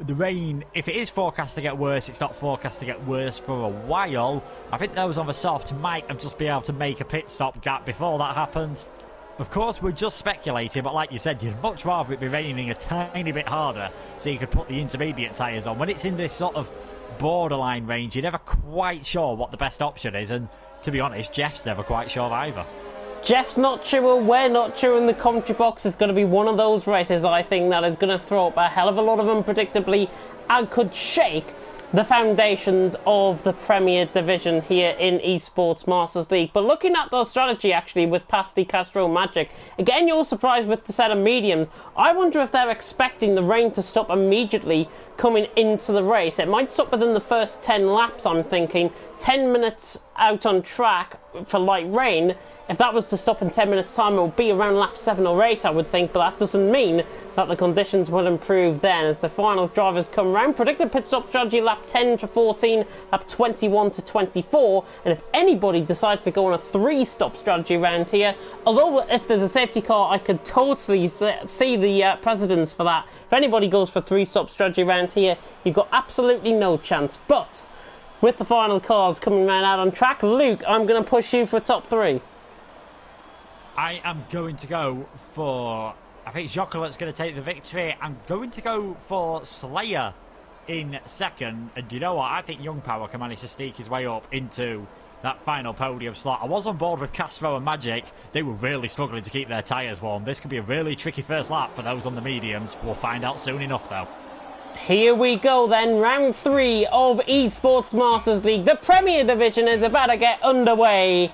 the rain, if it is forecast to get worse, it's not forecast to get worse for a while. I think those on the soft might have just been able to make a pit stop gap before that happens. Of course, we're just speculating, but like you said, you'd much rather it be raining a tiny bit harder so you could put the intermediate tyres on. When it's in this sort of borderline range, you're never quite sure what the best option is, and to be honest, Jeff's never quite sure either. Jeff's not sure, we're not sure in the commentary box. It's going to be one of those races, I think, that is going to throw up a hell of a lot of unpredictably and could shake the foundations of the Premier Division here in eSports Masters League. But looking at the strategy actually with Pasty, Castro, Magic, again you're surprised with the set of mediums. I wonder if they're expecting the rain to stop immediately coming into the race. It might stop within the first 10 laps, I'm thinking. 10 minutes out on track for light rain. If that was to stop in 10 minutes time, it would be around lap 7 or 8, I would think, but that doesn't mean that the conditions will improve then as the final drivers come round. Predicted pit stop strategy lap 10 to 14, lap 21 to 24, and if anybody decides to go on a 3-stop strategy round here, although if there's a safety car, I could totally see the precedence for that. If anybody goes for 3-stop strategy round here, you've got absolutely no chance. But with the final cars coming round out on track, Luke, I'm going to push you for top 3. I am going to go for, I think Chocolat's going to take the victory. I'm going to go for Slayer in second. And you know what? I think Young Power can manage to sneak his way up into that final podium slot. I was on board with Castro and Magic. They were really struggling to keep their tyres warm. This could be a really tricky first lap for those on the mediums. We'll find out soon enough, though. Here we go then, round 3 of eSports Masters League. The Premier Division is about to get underway.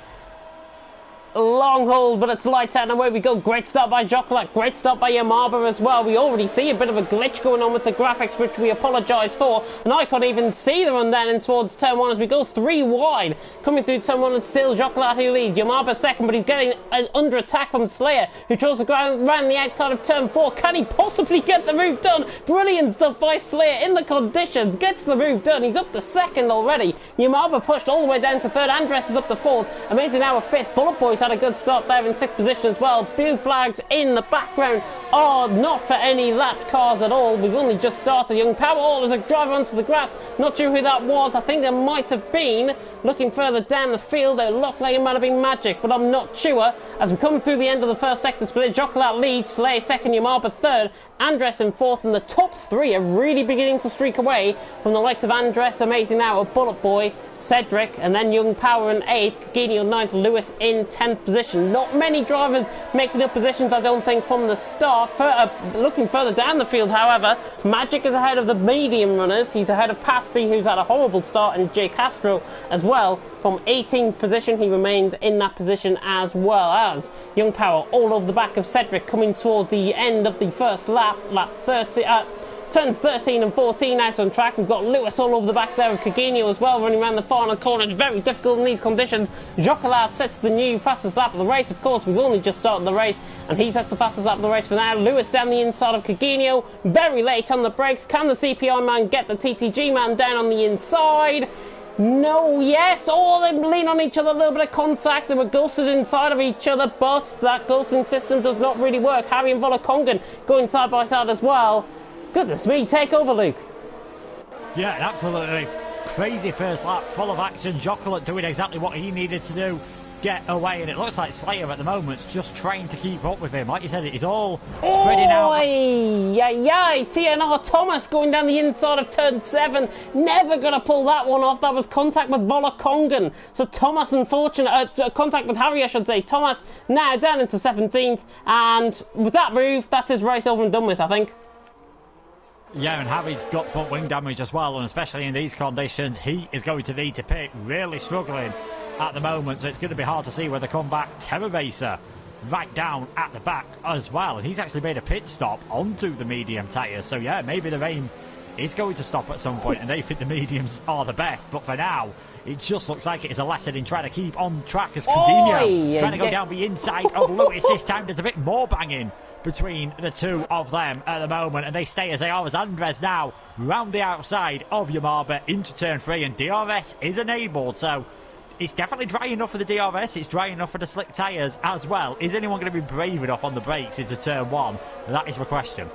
long hold, but it's lights out and away we go. Great start by Jocolak, great start by Yamaba as well. We already see a bit of a glitch going on with the graphics, which we apologise for, and I can't even see the run down in towards turn 1 as we go 3 wide. Coming through turn 1 and still Jocolak who leads. Yamaba second, but he's getting under attack from Slayer, who tries to go around the outside of turn 4. Can he possibly get the move done? Brilliant stuff by Slayer in the conditions, gets the move done. He's up to second already. Yamaba pushed all the way down to third. Andres is up to fourth. Amazing Hour fifth. Bullet Boys had a good start there in 6th position as well. Blue flags in the background are not for any lapped cars at all. We've only just started. Young Power, oh, there's a driver onto the grass. Not sure who that was. I think there might have been. Looking further down the field, it looked like it might have been Magic, but I'm not sure. As we come through the end of the first sector split, Jocolak leads, Slay second, Yamaba third, Andres in fourth, and the top 3 are really beginning to streak away from the likes of Andres, Amazing Hour, Bullet Boy, Cedric, and then Young Power in 8th, Kagini on 9th, Lewis in 10th position. Not many drivers making up positions, I don't think, from the start. Looking further down the field, however, Magic is ahead of the medium runners. He's ahead of Pasty, who's had a horrible start, and Jay Castro as well. From 18th position, he remained in that position, as well as Young Power all over the back of Cedric, coming toward the end of the first lap, lap 30. Turns 13 and 14 out on track. We've got Lewis all over the back there of Cagino as well, running around the final corner. It's very difficult in these conditions. Jocolak sets the new fastest lap of the race. Of course, we've only just started the race, and he sets the fastest lap of the race for now. Lewis down the inside of Cagino, very late on the brakes. Can the CPI man get the TTG man down on the inside? No, yes, oh, they lean on each other, a little bit of contact. They were ghosted inside of each other, but that ghosting system does not really work. Harry and Volakongan going side by side as well. Goodness me, take over, Luke. Yeah, absolutely crazy first lap, full of action. Jocolak doing exactly what he needed to do, get away, and it looks like Slayer at the moment is just trying to keep up with him. Like you said, it is all spreading out. Yay, TNR Thomas going down the inside of turn 7. Never going to pull that one off. That was contact with Volakongan. So Thomas, contact with Harry, I should say. Thomas now down into 17th, and with that move, that's his race over and done with, I think. Yeah, and Harry's got front wing damage as well, and especially in these conditions, he is going to need to pit. Really struggling at the moment, so it's going to be hard to see whether come back. Terror Racer right down at the back as well, and he's actually made a pit stop onto the medium tyres. So yeah, maybe the rain is going to stop at some point, and they think the mediums are the best. But for now, it just looks like it is a lesson in trying to keep on track as Cagino trying to go down the inside of Lewis. This time there's a bit more banging between the two of them at the moment, and they stay as they are, as Andres now round the outside of Yamaba into turn 3, and DRS is enabled. So it's definitely dry enough for the DRS, it's dry enough for the slick tyres as well. Is anyone going to be brave enough on the brakes into turn 1? That is the question.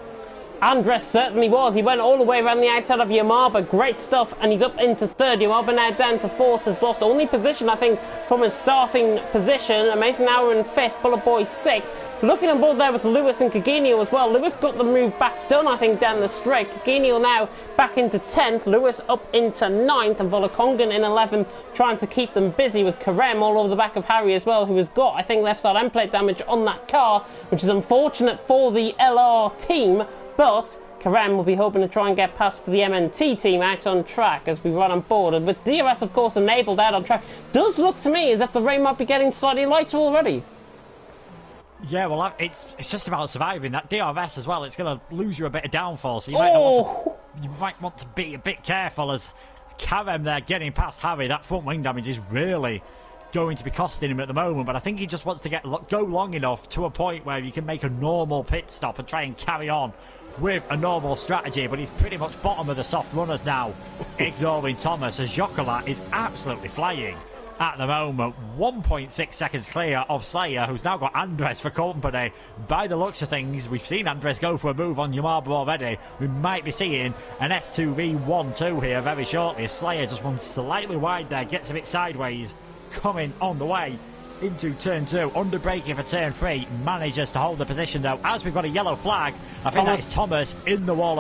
Andres certainly was. He went all the way around the outside of Yamaba. Great stuff, and he's up into 3rd. Yamaba now down to 4th. Has lost only position, I think, from his starting position. Amazing Hour in 5th. Bullet Boy 6th. Looking on board there with Lewis and Cagino as well. Lewis got the move back done, I think, down the straight. Cagino now back into 10th. Lewis up into 9th. And Volakongan in 11th, trying to keep them busy with Karem all over the back of Harry as well, who has got, I think, left side end plate damage on that car, which is unfortunate for the LR team. But Karem will be hoping to try and get past the MNT team out on track as we run on board. And with DRS, of course, enabled out on track, does look to me as if the rain might be getting slightly lighter already. Yeah, well, it's just about surviving. That DRS as well, it's going to lose you a bit of downforce. So you might want to be a bit careful as Karem there getting past Harry. That front wing damage is really going to be costing him at the moment, but I think he just wants to go long enough to a point where you can make a normal pit stop and try and carry on with a normal strategy. But he's pretty much bottom of the soft runners now, ignoring Thomas, as Jocolak is absolutely flying at the moment. 1.6 seconds clear of Slayer, who's now got Andres for company. By the looks of things, we've seen Andres go for a move on Yamaba already. We might be seeing an S2V1-2 here very shortly. Slayer just runs slightly wide there, gets a bit sideways, coming on the way into turn 2, under braking for turn 3, manages to hold the position though, as we've got a yellow flag. I think that is Thomas in the wall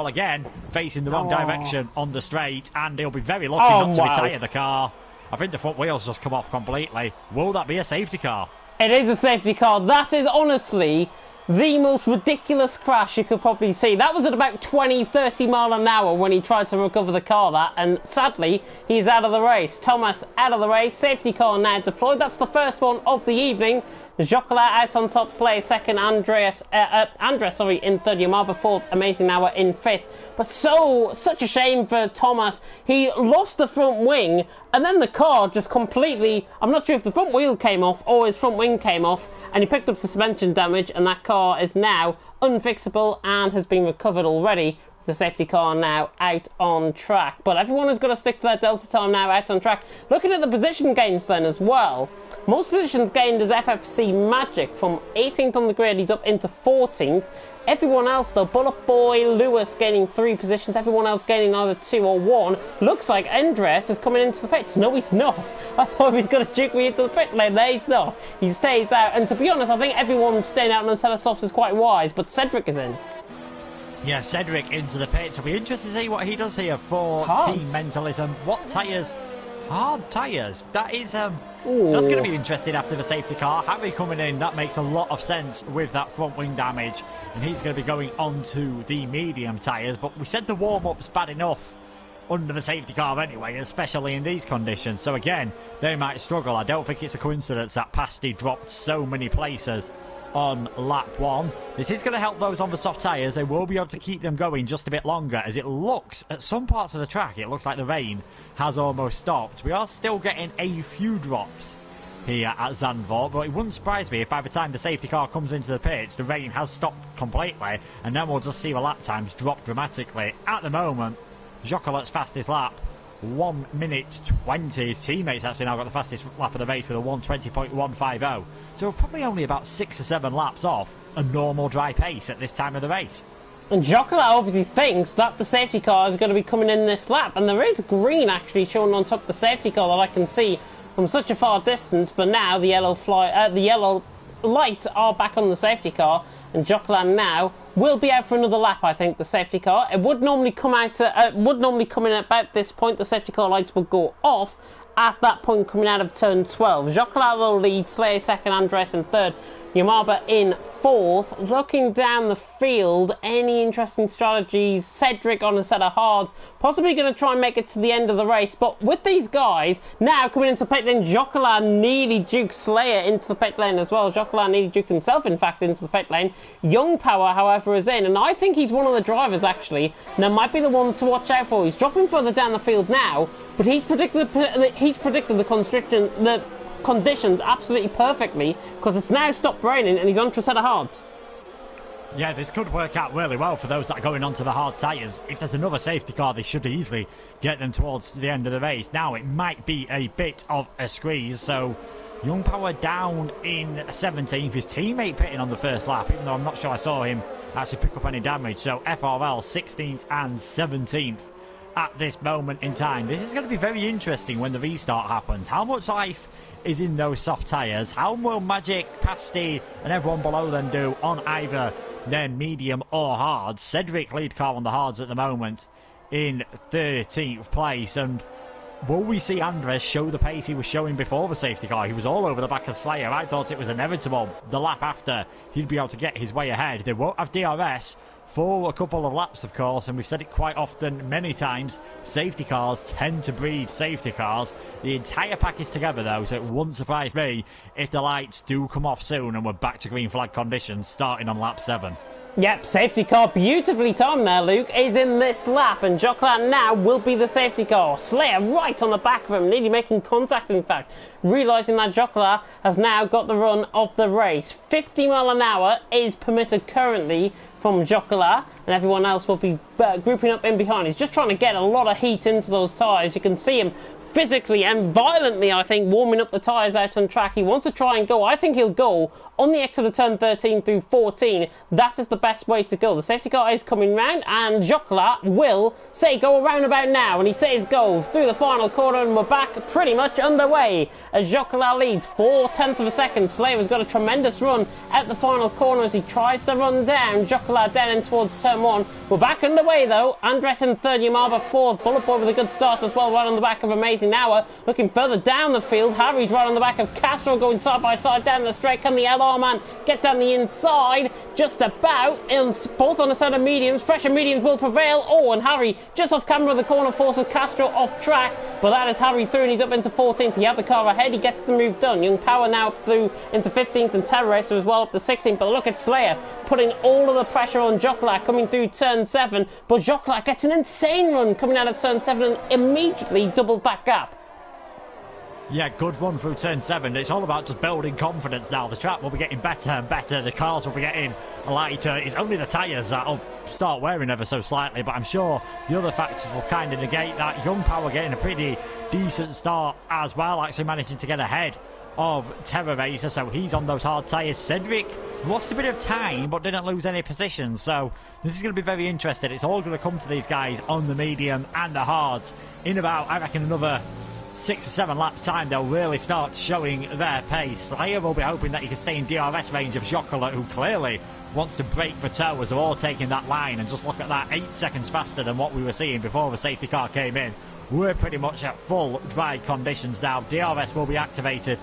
again, facing the wrong direction on the straight, and he'll be very lucky not to retire the car. I think the front wheels just come off completely. Will that be a safety car? It is a safety car. That is honestly the most ridiculous crash you could probably see. That was at about 20-30 mile an hour when he tried to recover the car, and sadly he's out of the race. Thomas out of the race, safety car now deployed. That's the first one of the evening. Jocola out on top, Slayer second, Andres in third, Yamaba fourth, Amazing Hour in fifth. But such a shame for Thomas. He lost the front wing, and then the car just completely, I'm not sure if the front wheel came off or his front wing came off, and he picked up suspension damage, and that car is now unfixable and has been recovered already. The safety car now out on track. But everyone has got to stick to their delta time now out on track. Looking at the position gains then as well. Most positions gained is FFC Magic. From 18th on the grid, he's up into 14th. Everyone else though, Bullet Boy, Lewis gaining 3 positions. Everyone else gaining either 2 or 1. Looks like Andres is coming into the pits. No, he's not. I thought he was going to juke me into the pit lane. There, he's not. He stays out. And to be honest, I think everyone staying out on the set of softs is quite wise. But Cedric is in. Yeah, Cedric into the pits. I'll be interested to see what he does here for Team Mentalism. What tyres? Hard tyres. That is, that's going to be interesting after the safety car. Harry coming in, that makes a lot of sense with that front wing damage. And he's going to be going onto the medium tyres. But we said the warm-up's bad enough under the safety car anyway, especially in these conditions. So again, they might struggle. I don't think it's a coincidence that Pasty dropped so many places on lap 1. This is going to help those on the soft tyres. They will be able to keep them going just a bit longer, as it looks at some parts of the track, it looks like the rain has almost stopped. We are still getting a few drops here at Zandvoort, but it wouldn't surprise me if by the time the safety car comes into the pits, the rain has stopped completely, and then we'll just see the lap times drop dramatically. At the moment, Jocola's fastest lap, 1 minute 20. His teammates actually now got the fastest lap of the race with a 1:20.150. So we're probably only about 6 or 7 laps off a normal dry pace at this time of the race. And Jocola obviously thinks that the safety car is going to be coming in this lap. And there is green actually shown on top of the safety car that I can see from such a far distance. But now the yellow lights are back on the safety car. And Jocola now will be out for another lap, I think, the safety car. It would normally come out, come in at about this point. The safety car lights would go off at that point coming out of turn 12. Jocola will lead, Slayer second, Andres in third, Yamaba in fourth. Looking down the field, any interesting strategies? Cedric on a set of hards, possibly going to try and make it to the end of the race. But with these guys now coming into pit lane, Jocola nearly duked Slayer into the pit lane as well. Jocola nearly duked himself, in fact, into the pit lane. Young Power, however, is in, and I think he's one of the drivers actually. Now might be the one to watch out for. He's dropping further down the field now, but he's predicted the conditions absolutely perfectly, because it's now stopped raining and he's on to a set of hards. Yeah, this could work out really well for those that are going onto the hard tyres. If there's another safety car, they should easily get them towards the end of the race. Now it might be a bit of a squeeze, so Young Power down in 17th, his teammate pitting on the first lap, even though I'm not sure I saw him actually pick up any damage. So FRL 16th and 17th at this moment in time. This is going to be very interesting when the restart happens. How much life is in those soft tyres? How will Magic, Pasty and everyone below them do on either their medium or hard? Cedric lead car on the hards at the moment in 13th place, and will we see Andres show the pace he was showing before the safety car? He was all over the back of Slayer. I thought it was inevitable the lap after he'd be able to get his way ahead. They won't have DRS for a couple of laps, of course, and we've said it quite often, many times, safety cars tend to breed safety cars. The entire package together, though, so it wouldn't surprise me if the lights do come off soon and we're back to green flag conditions starting on lap 7. Yep, safety car, beautifully timed there, Luke, is in this lap, and Jocola now will be the safety car. Slayer right on the back of him, nearly making contact, in fact, realising that Jocola has now got the run of the race. 50 mile an hour is permitted currently from Jocola, and everyone else will be grouping up in behind. He's just trying to get a lot of heat into those tyres. You can see him physically and violently, I think, warming up the tyres out on track. He wants to try and go. I think he'll go on the exit of turn 13 through 14. That is the best way to go. The safety car is coming round, and Jocola will say go around about now, and he says go through the final corner, and we're back pretty much underway as Jocola leads 4/10 of a second. Slayer has got a tremendous run at the final corner as he tries to run down Jocola down in towards turn 1. We're back underway though. Andres in third, Yamaba fourth, Bullet Boy with a good start as well, right on the back of Amazing Amazing Hour looking further down the field. Harry's right on the back of Castro, going side by side down the straight. Can the LR man get down the inside? Just about. Both on the side of mediums. Fresher mediums will prevail. Oh, and Harry just off camera of the corner forces Castro off track. But that is Harry through, and he's up into 14th. He had the car ahead. He gets the move done. Young Power now through into 15th, and Terror Racer as well up to 16th. But look at Slayer putting all of the pressure on Jocolat coming through turn 7. But Jocolat gets an insane run coming out of turn 7 and immediately doubles that gap. Yeah, good run through turn 7. It's all about just building confidence now. The track will be getting better and better. The cars will be getting lighter. It's only the tyres that'll start wearing ever so slightly, but I'm sure the other factors will kind of negate that. Young Power getting a pretty decent start as well, actually managing to get ahead of Terror Racer, so he's on those hard tyres. Cedric lost a bit of time but didn't lose any positions, so this is going to be very interesting. It's all going to come to these guys on the medium and the hards in about, I reckon, another 6 or 7 laps time. They'll really start showing their pace. Slayer will be hoping that he can stay in DRS range of Jocolat, who clearly wants to break for toe, as they're all taking that line. And just look at that, 8 seconds faster than what we were seeing before the safety car came in. We're pretty much at full dry conditions now. DRS will be activated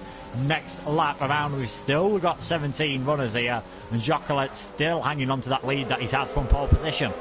next lap around. We've still got 17 runners here, and Jocolat still hanging on to that lead that he's had from pole position.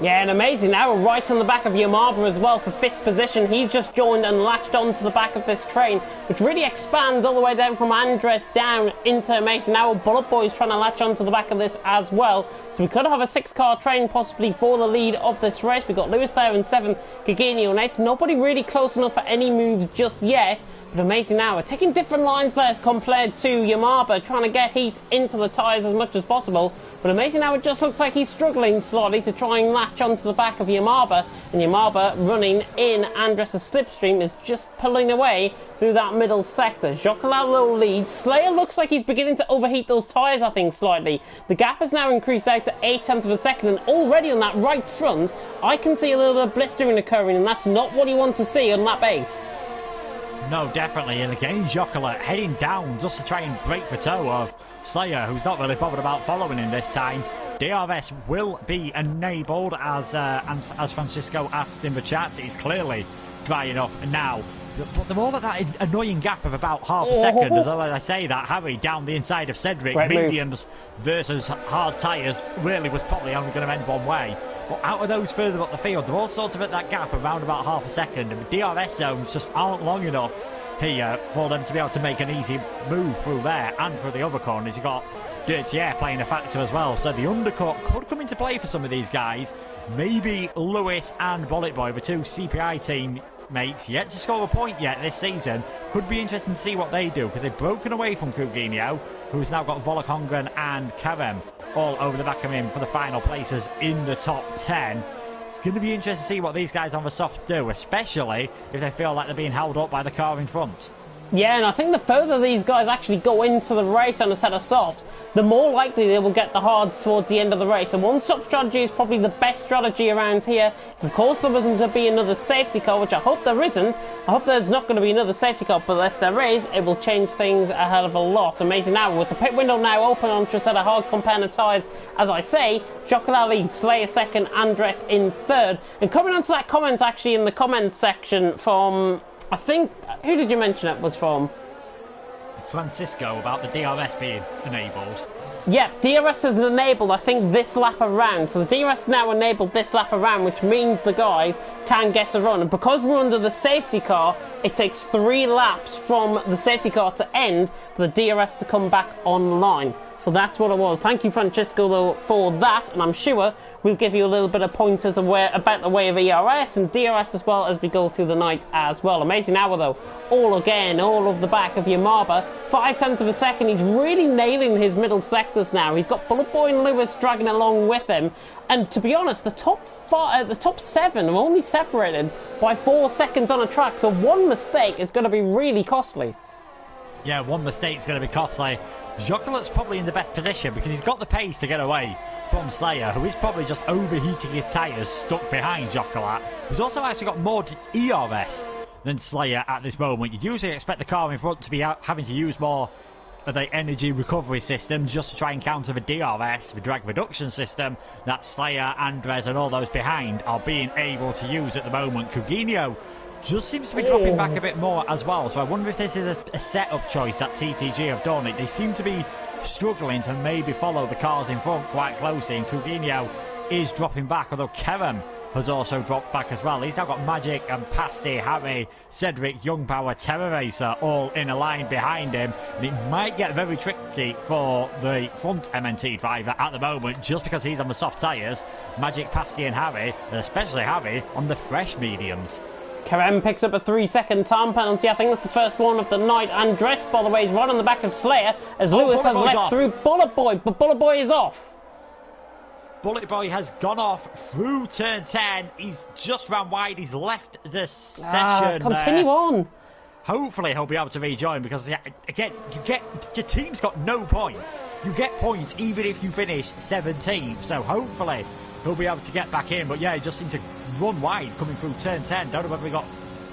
Yeah, and Amazing Hour right on the back of Yamaba as well for 5th position. He's just joined and latched onto the back of this train, which really expands all the way down from Andres down into Amazing Hour. Bullet Boy's trying to latch onto the back of this as well. So we could have a 6-car train possibly for the lead of this race. We've got Lewis there in 7th, Gagini on 8th. Nobody really close enough for any moves just yet. But Amazing Hour taking different lines there compared to Yamaba, trying to get heat into the tyres as much as possible. But Amazing Hour just looks like he's struggling slightly to try and latch onto the back of Yamaba. And Yamaba running in Andres' slipstream is just pulling away through that middle sector. Jocolat low lead. Slayer looks like he's beginning to overheat those tyres, I think, slightly. The gap has now increased out to 0.8 of a second, and already on that right front, I can see a little bit of blistering occurring, and that's not what you want to see on lap 8. No, definitely. And again, Jocolat heading down just to try and break the toe of Slayer, who's not really bothered about following him this time. DRS will be enabled, as Francisco asked in the chat. It's clearly dry enough now. But they're all at that annoying gap of about half a second. As I say that, Harry down the inside of Cedric. Great mediums versus hard tyres really was probably only going to end one way. But out of those further up the field, they're all sort of at that gap around about half a second. And the DRS zones just aren't long enough here for them to be able to make an easy move through there and through the other corners. You've got Dirty Air playing a factor as well. So the undercut could come into play for some of these guys. Maybe Lewis and Bullet Boy, the two CPI teammates, yet to score a point yet this season. Could be interesting to see what they do, because they've broken away from Coutinho, who's now got Volok Hongren and Karem all over the back of him for the final places in the top 10. It's going to be interesting to see what these guys on the soft do, especially if they feel like they're being held up by the car in front. Yeah, and I think the further these guys actually go into the race on a set of softs, the more likely they will get the hards towards the end of the race. And one-stop strategy is probably the best strategy around here. If, of course, there wasn't to be another safety car, which I hope there isn't. I hope there's not going to be another safety car, but if there is, it will change things a hell of a lot. Amazing Hour with the pit window now open onto a set of hard compound of tyres. As I say, Jocolat leads, Slayer second, Andres in third. And coming on to that comment, actually, in the comments section from, I think, who did you mention it was from? Francisco, about the DRS being enabled. Yeah, DRS is enabled, I think, this lap around. So the DRS now enabled this lap around, which means the guys can get a run. And because we're under the safety car, it takes 3 laps from the safety car to end for the DRS to come back online. So that's what it was. Thank you, Francisco, though, for that. And I'm sure we'll give you a little bit of pointers about the way of ERS and DRS as well as we go through the night as well. Amazing Hour, though. All of the back of Yamaba. 0.5 of a second. He's really nailing his middle sectors now. He's got Bullet Boy and Lewis dragging along with him. And to be honest, the top 7 are only separated by 4 seconds on a track. So one mistake is going to be really costly. Yeah, one mistake's going to be costly. Jocolat's probably in the best position because he's got the pace to get away from Slayer, who is probably just overheating his tyres stuck behind Jocolat, who's also actually got more ERS than Slayer at this moment. You'd usually expect the car in front to be having to use more of the energy recovery system just to try and counter the DRS, the drag reduction system that Slayer, Andres and all those behind are being able to use at the moment. Coutinho just seems to be dropping back a bit more as well. So I wonder if this is a setup choice that TTG have done. They seem to be struggling to maybe follow the cars in front quite closely, and Coutinho is dropping back, although Kerem has also dropped back as well. He's now got Magic and Pasty, Harry, Cedric, Young Power, Terror Racer all in a line behind him, and it might get very tricky for the front MNT driver at the moment, just because he's on the soft tyres. Magic, Pasty and Harry, and especially Harry, on the fresh mediums. Kerem picks up a 3-second time penalty. I think that's the first one of the night. Andres, by the way, is right on the back of Slayer as Lewis has let through Bullet Boy, but Bullet Boy is off. Bullet Boy has gone off through turn 10. He's just ran wide. He's left the session. Continue on. Hopefully he'll be able to rejoin, because again, your team's got no points. You get points even if you finish 17th. So hopefully he'll be able to get back in. But yeah, he just seemed to run wide coming through turn 10. Don't know whether he got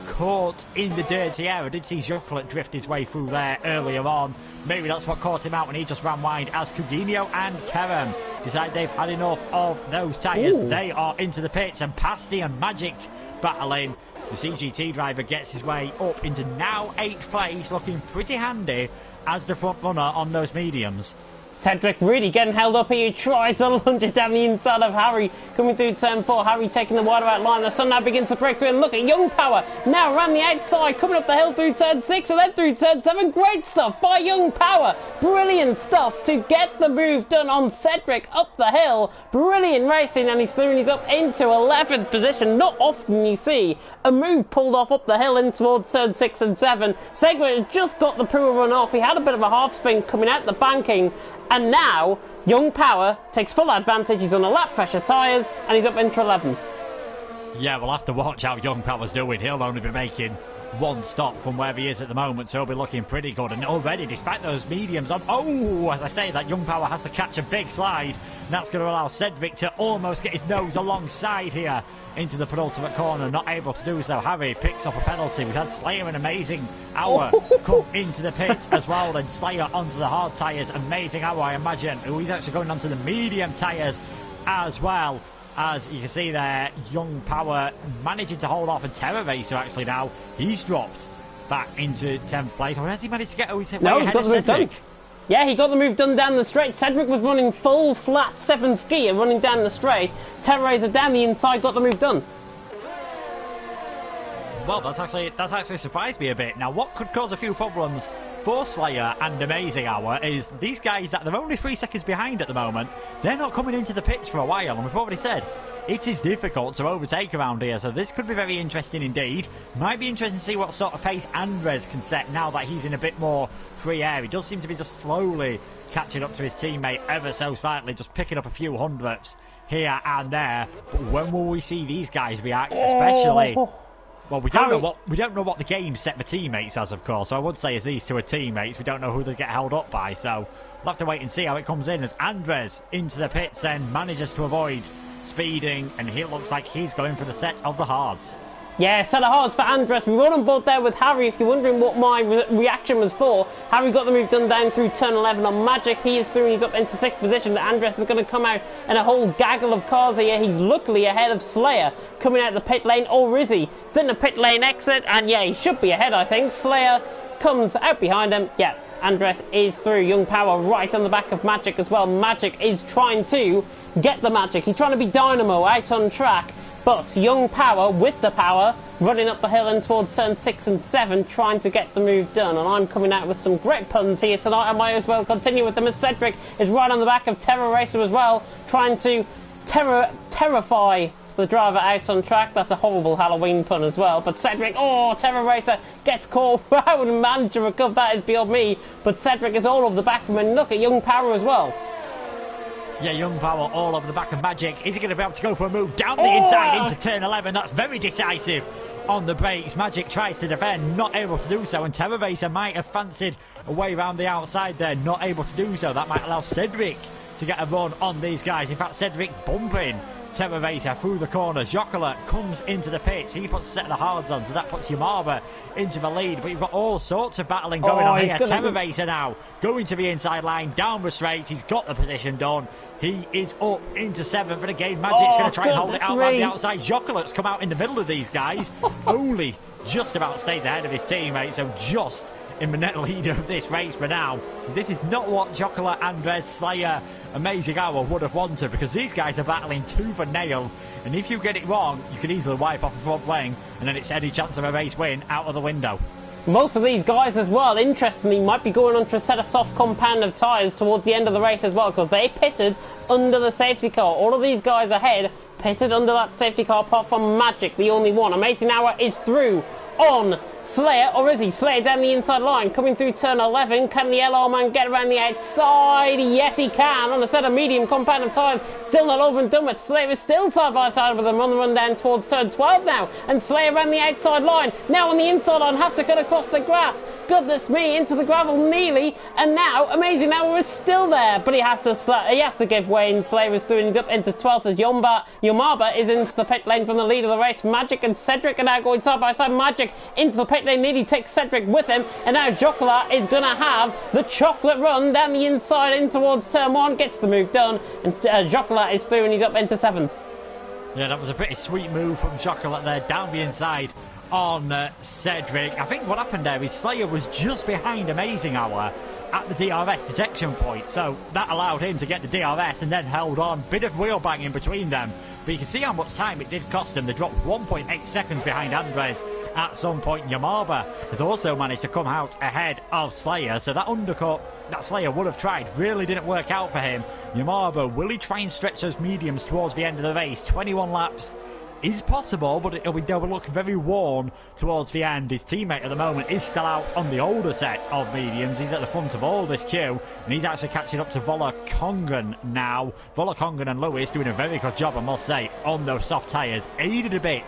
caught in the dirty air. I did see Jokelet drift his way through there earlier on. Maybe that's what caught him out when he just ran wide, as Coutinho and Kerem decide they've had enough of those tyres. They are into the pits, and Pasty and Magic battling. The CGT driver gets his way up into now 8th place, looking pretty handy as the front runner on those mediums. Cedric really getting held up here. He tries to lunge it down the inside of Harry. Coming through turn 4. Harry taking the wider out line. The sun now begins to break through. And look at Young Power now around the outside. Coming up the hill through turn 6 and then through turn 7. Great stuff by Young Power. Brilliant stuff to get the move done on Cedric up the hill. Brilliant racing. And he's clearing it up into 11th position. Not often you see a move pulled off up the hill in towards turn 6 and 7. Segway just got the poor run off. He had a bit of a half spin coming out the banking. And now, Young Power takes full advantage. He's on a lap pressure tyres, and he's up into 11th. Yeah, we'll have to watch how Young Power's doing. He'll only be making one stop from where he is at the moment, so he'll be looking pretty good. And already, despite those mediums on... Oh, as I say, that Young Power has to catch a big slide. And that's going to allow Cedric to almost get his nose alongside here into the penultimate corner, not able to do so. Harry picks up a penalty. We've had Slayer an amazing hour come into the pits as well, then Slayer onto the hard tyres. Amazing hour, I imagine. Oh, he's actually going onto the medium tyres as well. As you can see there, Young Power managing to hold off, and Terror Racer actually now, he's dropped back into 10th place. Or has he managed to get... Oh, he's way ahead of Cedric. Yeah, he got the move done down the straight. Cedric was running full flat 7th gear, running down the straight. Terror Racer down the inside, got the move done. Well, that's actually surprised me a bit. Now, what could cause a few problems for Slayer and Amazing Hour is these guys that they're only 3 seconds behind at the moment. They're not coming into the pits for a while, and we've already said it is difficult to overtake around here, so this could be very interesting indeed. Might be interesting to see what sort of pace Andres can set now that he's in a bit more free air. He does seem to be just slowly catching up to his teammate ever so slightly, just picking up a few hundredths here and there. But when will we see these guys react, especially... Well, we don't know what the game set for teammates as, of course. So I would say as these two are teammates, we don't know who they get held up by. So we'll have to wait and see how it comes in as Andres into the pits then manages to avoid speeding, and he looks like he's going for the set of the hards. Yeah, set of hards for Andres. We run on board there with Harry. If you're wondering what my reaction was for, Harry got the move done down through turn 11 on Magic. He is through, he's up into 6th position. Andres is going to come out in a whole gaggle of cars here. He's luckily ahead of Slayer coming out the pit lane. Or is he? Then the pit lane exit, and yeah, he should be ahead, I think. Slayer comes out behind him. Yeah, Andres is through. Young Power right on the back of Magic as well. Magic is trying to get the Magic. He's trying to be Dynamo out on track. But Young Power, with the power, running up the hill and towards turn 6 and 7, trying to get the move done. And I'm coming out with some great puns here tonight. I might as well continue with them as Cedric is right on the back of Terror Racer as well, trying to terrify the driver out on track. That's a horrible Halloween pun as well. But Cedric, Terror Racer gets caught out and managed to recover. That is beyond me. But Cedric is all over the back of him, and look at Young Power as well. Yeah, Young Power all over the back of Magic. Is he going to be able to go for a move down the inside into turn 11? That's very decisive on the brakes. Magic tries to defend, not able to do so. And Terror Racer might have fancied a way around the outside there, not able to do so. That might allow Cedric to get a run on these guys. In fact, Cedric bumping Terravaser through the corner. Jocular comes into the pits. He puts a set of the hards on, so that puts Yamaba into the lead. But you've got all sorts of battling going on here. Terravaser now going to the inside line, down the straight. He's got the position done. He is up into 7th, and again, Magic's going to try and hold it out on the outside. Jocular's come out in the middle of these guys. Only just about stays ahead of his teammate, so just in the net lead of this race for now. This is not what Jocular, Andres, Slayer, Amazing Hour would have wanted, because these guys are battling tooth and nail, and if you get it wrong, you can easily wipe off the front wing, and then it's any chance of a race win out of the window. Most of these guys as well, interestingly, might be going onto a set of soft compound of tyres towards the end of the race as well, because they pitted under the safety car. All of these guys ahead pitted under that safety car, apart from Magic, the only one. Amazing Hour is through on Slayer, or is he? Slayer down the inside line, coming through turn 11. Can the LR man get around the outside? Yes, he can, on a set of medium compound of tyres. Still not over and done with. Slayer is still side by side with them on the run down towards turn 12 now. And Slayer around the outside line. Now on the inside line, has to cut across the grass. Goodness me, into the gravel nearly. And now, Amazing Hour is still there, but he has to give way, and Slayer is doing up into 12th as Yamaba is into the pit lane from the lead of the race. Magic and Cedric are now going side by side. Magic into the pit lane, nearly takes Cedric with him, and now Jocular is going to have the chocolate run down the inside in towards turn 1, gets the move done, and Jocular is through and he's up into 7th. Yeah, that was a pretty sweet move from Jocular there, down the inside on Cedric. I think what happened there is Slayer was just behind Amazing Hour at the DRS detection point, so that allowed him to get the DRS and then held on. Bit of wheel banging between them, but you can see how much time it did cost him. They dropped 1.8 seconds behind Andres. At some point, Yamaba has also managed to come out ahead of Slayer, so that undercut that Slayer would have tried really didn't work out for him. Yamaba, will he try and stretch those mediums towards the end of the race? 21 laps is possible, but they'll be looking very worn towards the end. His teammate at the moment is still out on the older set of mediums. He's at the front of all this queue, and he's actually catching up to Volakongan now. Volakongan and Lewis doing a very good job, I must say, on those soft tyres. Aided a bit,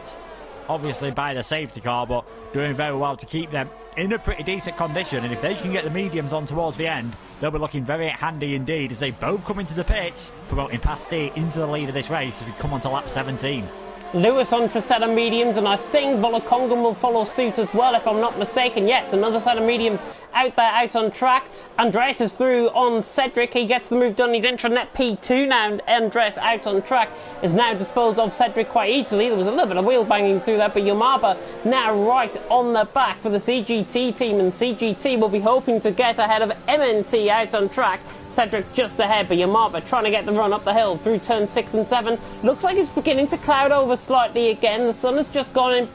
obviously, by the safety car, but doing very well to keep them in a pretty decent condition. And if they can get the mediums on towards the end, they'll be looking very handy indeed as they both come into the pits, promoting Pasty into the lead of this race as we come on to lap 17. Lewis onto a set of mediums, and I think Volakongan will follow suit as well, if I'm not mistaken. Yes, another set of mediums out there, out on track. Andres is through on Cedric. He gets the move done. He's intranet P2 now. Andres out on track is now disposed of Cedric quite easily. There was a little bit of wheel banging through that, but Yamaba now right on the back for the CGT team, and CGT will be hoping to get ahead of MNT out on track. Cedric just ahead, but Yamaba trying to get the run up the hill through turn 6 and 7. Looks like it's beginning to cloud over slightly again. The sun has just gone in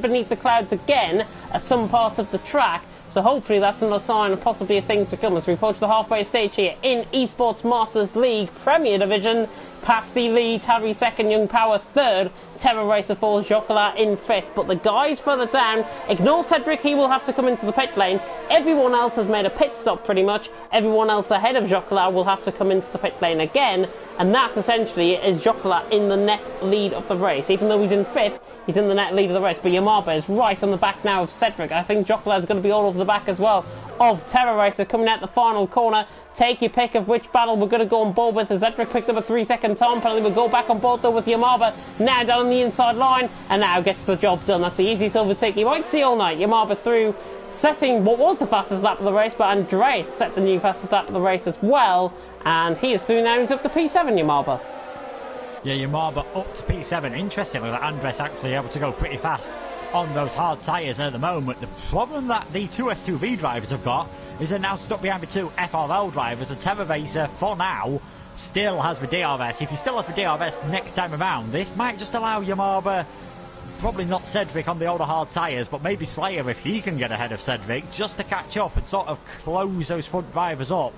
beneath the clouds again at some parts of the track. So hopefully that's another sign of possibly of things to come as we approach the halfway stage here in eSports Masters League Premier Division. Pasty leads, Harry second, Young Power third, Terror Racer falls, Jocular in fifth. But the guys further down, ignore Cedric, he will have to come into the pit lane. Everyone else has made a pit stop pretty much. Everyone else ahead of Jocular will have to come into the pit lane again. And that essentially is Jocular in the net lead of the race. Even though he's in fifth, he's in the net lead of the race. But Yamaba is right on the back now of Cedric. I think Jocular is going to be all over the back as well of Terror Racer coming out the final corner. Take your pick of which battle we're going to go on board with. As Cedric picked up a 3-second time penalty, we'll go back on board though with Yamaba now down the inside line, and now gets the job done. That's the easiest overtake you might see all night. Yamaba through, setting what was the fastest lap of the race, but Andres set the new fastest lap of the race as well, and he is through now. He's up to P7, Yamaba. Yeah, Yamaba up to P7. Interestingly, that Andres actually able to go pretty fast on those hard tyres at the moment. The problem that the two S2V drivers have got is they're now stuck behind the two FRL drivers. The Terror Racer, for now, still has the DRS. If he still has the DRS next time around, this might just allow Yamaba, probably not Cedric on the older hard tyres, but maybe Slayer if he can get ahead of Cedric, just to catch up and sort of close those front drivers up.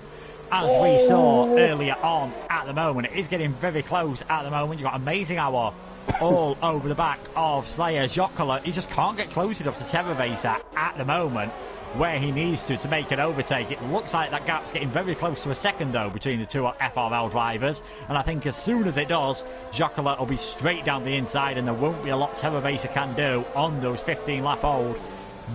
As we saw earlier on at the moment, it is getting very close at the moment. You've got Amazing Hour all over the back of Slayer. Jocular, he just can't get close enough to Terror Racer at the moment where he needs to make an overtake. It looks like that gap's getting very close to a second though between the two FRL drivers, and I think as soon as it does, Jocular will be straight down the inside and there won't be a lot Terror Racer can do on those 15 lap old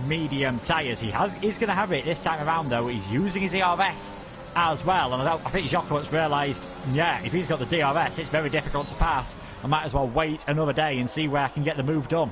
medium tyres. He's going to have it this time around though. He's using his ERS as well. And I think Jokelet's realised, yeah, if he's got the DRS, it's very difficult to pass. I might as well wait another day and see where I can get the move done.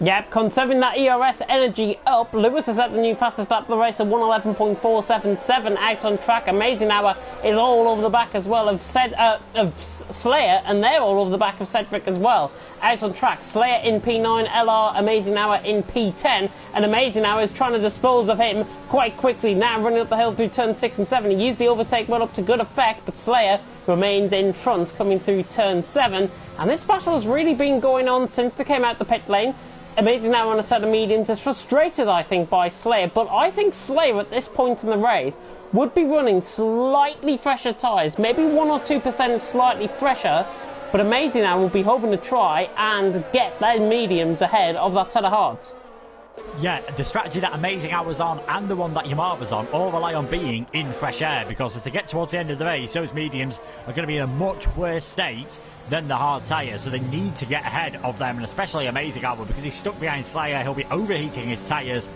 Yep, conserving that ERS energy up. Lewis has set the new fastest lap of the race at 1:11.477 out on track. Amazing Hour is all over the back as well of Slayer, and they're all over the back of Cedric as well. Out on track, Slayer in P9, LR Amazing Hour in P10, and Amazing Hour is trying to dispose of him quite quickly. Now running up the hill through turn 6 and 7. He used the overtake well up to good effect, but Slayer remains in front coming through turn 7. And this battle has really been going on since they came out the pit lane. Amazing Now on a set of mediums is frustrated, I think, by Slayer, but I think Slayer at this point in the race would be running slightly fresher tyres, maybe 1 or 2% slightly fresher, but Amazing Now will be hoping to try and get their mediums ahead of that set of hards. Yeah, the strategy that Amazing Hour's on and the one that Yamava's on all rely on being in fresh air, because as they get towards the end of the race, those mediums are going to be in a much worse state than the hard tyres, so they need to get ahead of them, and especially Amazing Hour, because he's stuck behind Slayer. He'll be overheating his tyres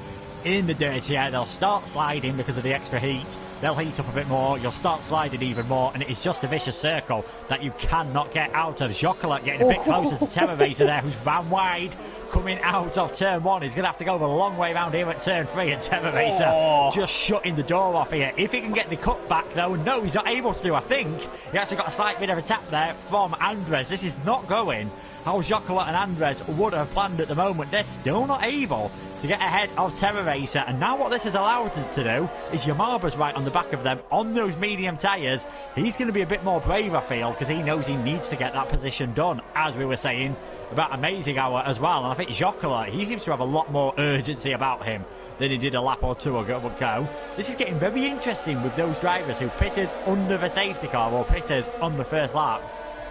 in the dirty air. They'll start sliding because of the extra heat. They'll heat up a bit more, you'll start sliding even more, and it is just a vicious circle that you cannot get out of. Jokelet getting a bit closer to Terror Racer there, who's ran wide coming out of turn 1. He's going to have to go the long way around here at turn 3, and Terror Racer just shutting the door off here. If he can get the cut back though, no, he's not able to do. I think he actually got a slight bit of a tap there from Andres. This is not going how Jokelet and Andres would have planned at the moment. They're still not able to get ahead of Terror Racer, and now what this has allowed us to do is Yamaba's right on the back of them on those medium tyres. He's going to be a bit more brave, I feel, because he knows he needs to get that position done, as we were saying about Amazing Hour as well. And I think Jokelet, he seems to have a lot more urgency about him than he did a lap or two ago. This is getting very interesting with those drivers who pitted under the safety car or pitted on the first lap,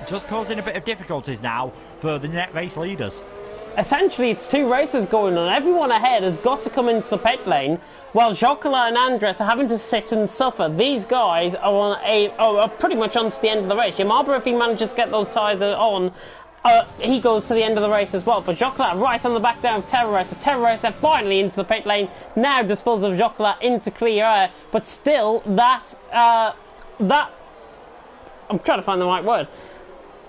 just causing a bit of difficulties now for the net race leaders. Essentially, it's two races going on. Everyone ahead has got to come into the pit lane, while Jokelet and Andres are having to sit and suffer. These guys are pretty much on to the end of the race. Yamaba, if he manages to get those tyres on, he goes to the end of the race as well. But Jokelet right on the back down of Terror Racer. Terror Racer finally into the pit lane. Now disposes of Jokelet into clear air. But still, that I'm trying to find the right word.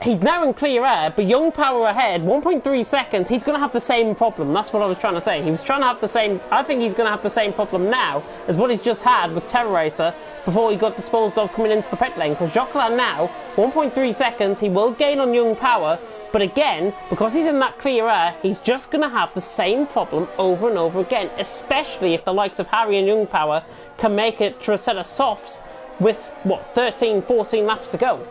He's now in clear air, but Young Power ahead, 1.3 seconds. He's going to have the same problem. That's what I was trying to say. He was trying to have the same. I think he's going to have the same problem now as what he's just had with Terror Racer before he got disposed of coming into the pit lane. Because Jokelet now, 1.3 seconds. He will gain on Young Power, but again, because he's in that clear air, he's just going to have the same problem over and over again. Especially if the likes of Harry and Young Power can make it to a set of softs with 13, 14 laps to go.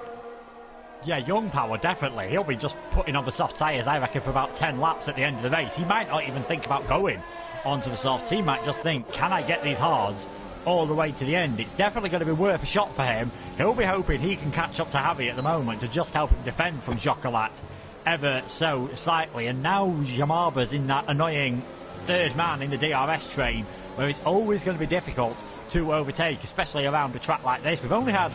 Yeah, Young Power, definitely. He'll be just putting on the soft tyres, I reckon, for about 10 laps at the end of the race. He might not even think about going onto the softs. He might just think, can I get these hards all the way to the end? It's definitely going to be worth a shot for him. He'll be hoping he can catch up to Harry at the moment to just help him defend from Jokelet ever so slightly. And now Yamaba's in that annoying third man in the DRS train, where it's always going to be difficult to overtake, especially around a track like this. We've only had...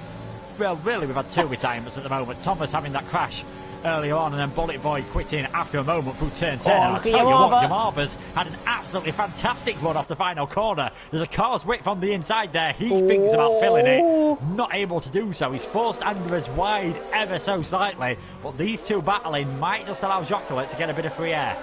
Well, really, we've had 2 retirements at the moment. Thomas having that crash earlier on, and then Bullet Boy quitting after a moment through turn 10. And I'll tell you what, Yamaba's had an absolutely fantastic run off the final corner. There's a car's width on the inside there. He thinks about filling it. Not able to do so. He's forced Andres wide ever so slightly. But these two battling might just allow Jokelet to get a bit of free air.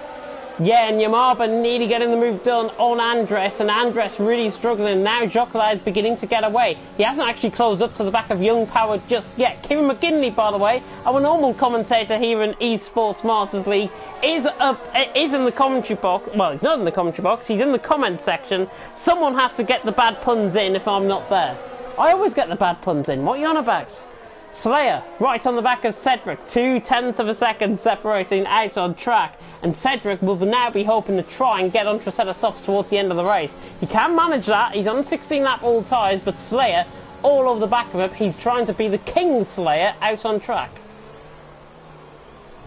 Yeah, and Yamaba nearly getting the move done on Andres, and Andres really struggling. Now Jokelet is beginning to get away. He hasn't actually closed up to the back of Young Power just yet. Kieran McGinley, by the way, our normal commentator here in eSports Masters League, is in the commentary box. Well, he's not in the commentary box, he's in the comment section. Someone has to get the bad puns in if I'm not there. I always get the bad puns in. What are you on about? Slayer right on the back of Cedric, 0.2 of a second separating out on track, and Cedric will now be hoping to try and get onto a set of softs towards the end of the race. He can manage that. He's on 16 lap all tyres, but Slayer all over the back of him. He's trying to be the King Slayer out on track.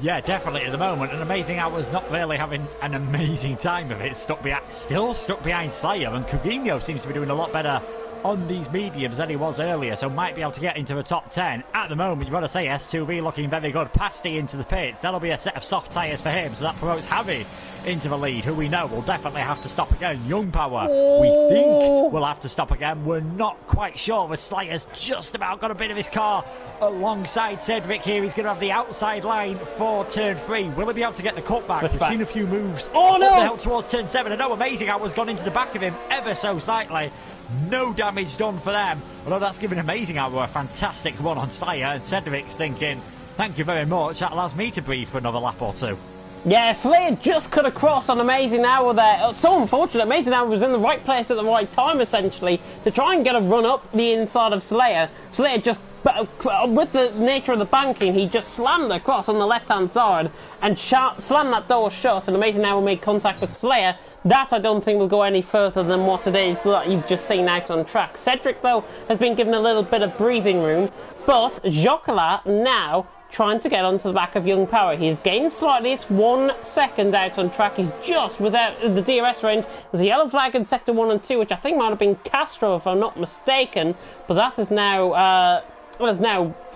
Yeah, definitely at the moment. An Amazing Hour's not really having an amazing time of it. Still stuck behind Slayer, and Coutinho seems to be doing a lot better on these mediums than he was earlier, so might be able to get into the top 10. At the moment, you've got to say S2V looking very good. Pasty into the pits. That'll be a set of soft tyres for him, so that promotes Harry into the lead, who we know will definitely have to stop again. Young Power, we think will have to stop again. We're not quite sure. The Slayer's just about got a bit of his car alongside Cedric here. He's going to have the outside line for turn 3. Will he be able to get the cutback? We've seen a few moves up the hill towards turn 7. I know Amazing Hour's gone into the back of him ever so slightly. No damage done for them, although that's given Amazing Hour a fantastic run on Slayer, and Cedric's thinking, thank you very much, that allows me to breathe for another lap or two. Yeah, Slayer just cut across on Amazing Hour there. So unfortunate. Amazing Hour was in the right place at the right time, essentially, to try and get a run up the inside of Slayer. Slayer just, with the nature of the banking, he just slammed across on the left-hand side and slammed that door shut, and Amazing Hour made contact with Slayer. That, I don't think, will go any further than what it is that you've just seen out on track. Cedric, though, has been given a little bit of breathing room, but Jocola now trying to get onto the back of Young Power. He's gained slightly. It's 1 second out on track. He's just without the DRS range. There's a yellow flag in sector 1 and 2, which I think might have been Castro, if I'm not mistaken, but that is now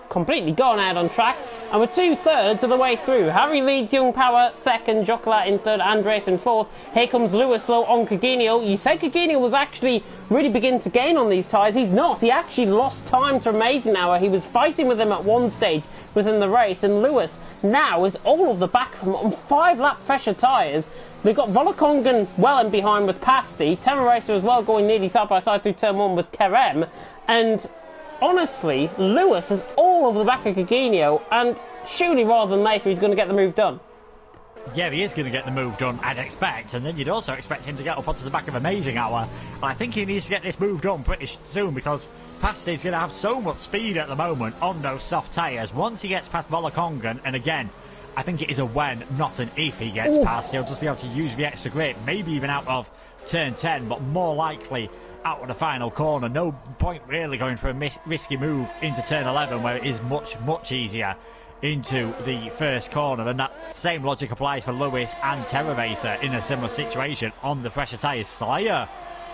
completely gone out on track, and we're 2/3 of the way through. Harry leads Young Power second, Jocola in third, Andres in fourth. Here comes Lewis low on Coginio. You said Coginio was actually really beginning to gain on these tyres. He's not. He actually lost time to Amazing Hour. He was fighting with him at one stage within the race, and Lewis now is all of the back from on 5-lap pressure tyres. They've got Volokongan well in behind with Pasty, Terra Racer as well going nearly side by side through turn 1 with Kerem, and honestly, Lewis is all over the back of Coginio, and surely rather than later he's going to get the move done. Yeah, he is going to get the move done, I'd expect, and then you'd also expect him to get up onto the back of Amazing Hour. But I think he needs to get this move done pretty soon, because Pasty's going to have so much speed at the moment on those soft tyres. Once he gets past Volokongan, and again, I think it is a when, not an if he gets past, he'll just be able to use the extra grip, maybe even out of turn 10, but more likely out of the final corner. No point really going for a risky move into turn 11, where it is much easier into the first corner, and that same logic applies for Lewis and Terra Racer in a similar situation on the fresher tyres. Slayer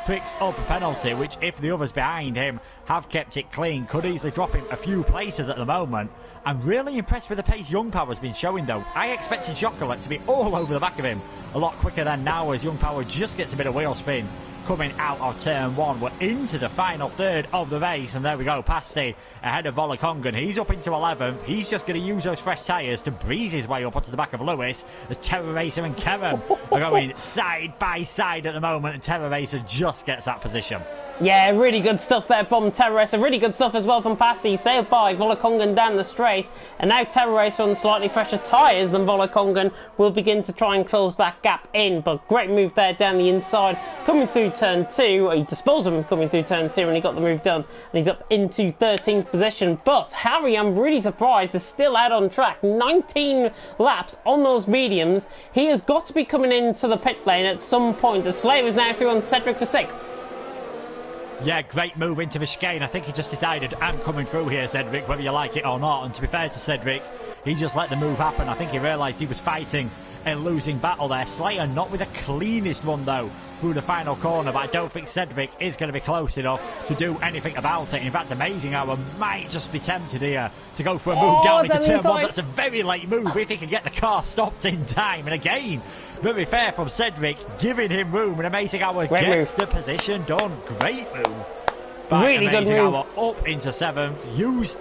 picks up a penalty, which if the others behind him have kept it clean, could easily drop him a few places at the moment. I'm really impressed with the pace Young Power has been showing, though. I expected Jocola to be all over the back of him a lot quicker than now, as Young Power just gets a bit of wheel spin coming out of turn 1. We're into the final third of the race, and there we go, Pasty ahead of Volokongan. He's up into 11th. He's just going to use those fresh tyres to breeze his way up onto the back of Lewis, as Terra Racer and Kerem are going side by side at the moment, and Terra Racer just gets that position. Yeah, really good stuff there from Terra Racer. Really good stuff as well from Pasty. Sailed by Volokongan down the straight, and now Terra Racer on slightly fresher tyres than Volokongan will begin to try and close that gap in. But great move there down the inside, coming through turn 2. He disposed of him coming through turn 2, and he got the move done, and he's up into 13th position. But Harry, I'm really surprised, is still out on track. 19 laps on those mediums. He has got to be coming into the pit lane at some point. The Slayer is now through on Cedric for 6th. Yeah, great move into the chicane. I think he just decided, I'm coming through here, Cedric, whether you like it or not. And to be fair to Cedric, he just let the move happen. I think he realised he was fighting a losing battle there. Slayer not with the cleanest run, though, through the final corner, but I don't think Cedric is going to be close enough to do anything about it. In fact, Amazing Hour might just be tempted here to go for a move down into turn 1. That's a very late move if he can get the car stopped in time. And again, very fair from Cedric, giving him room, and Amazing Hour gets the position done. Great move by really Amazing good move. Hour up into 7th.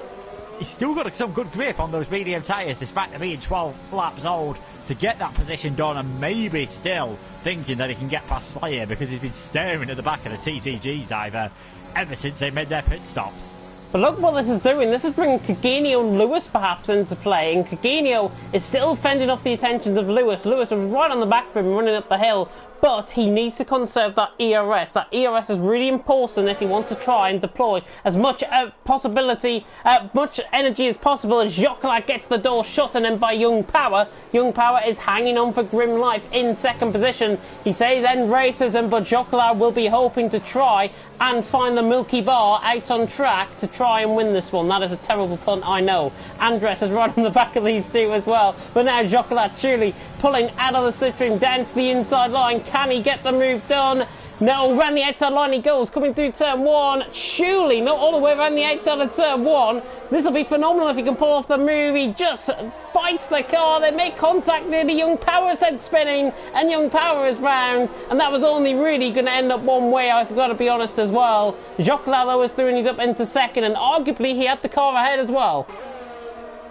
He's still got some good grip on those medium tyres, despite them being 12 laps old, to get that position done, and maybe still thinking that he can get past Slayer, because he's been staring at the back of the TTG diver ever since they made their pit stops. But look what this is doing. This is bringing Coginio and Lewis perhaps into play, and Coginio is still fending off the attentions of Lewis. Lewis was right on the back of him running up the hill, but he needs to conserve that ERS. That ERS is really important if he wants to try and deploy as much much energy as possible, as Jocola gets the door shut, and then by Young Power. Young Power is hanging on for grim life in second position. He says end racism, but Jocola will be hoping to try and find the Milky Bar out on track to try and win this one. That is a terrible pun, I know. Andres is right on the back of these two as well, but now Jocola truly pulling out of the slipstream down to the inside line. Can he get the move done? No, around the outside line he goes, coming through turn 1. Surely not all the way around the outside of turn 1. This will be phenomenal if he can pull off the move. He just fights the car. They make contact near the Young Power's head spinning, and Young Power is round. And that was only really going to end up one way, I've got to be honest as well. Jocola, though, is through and he's up into second, and arguably he had the car ahead as well.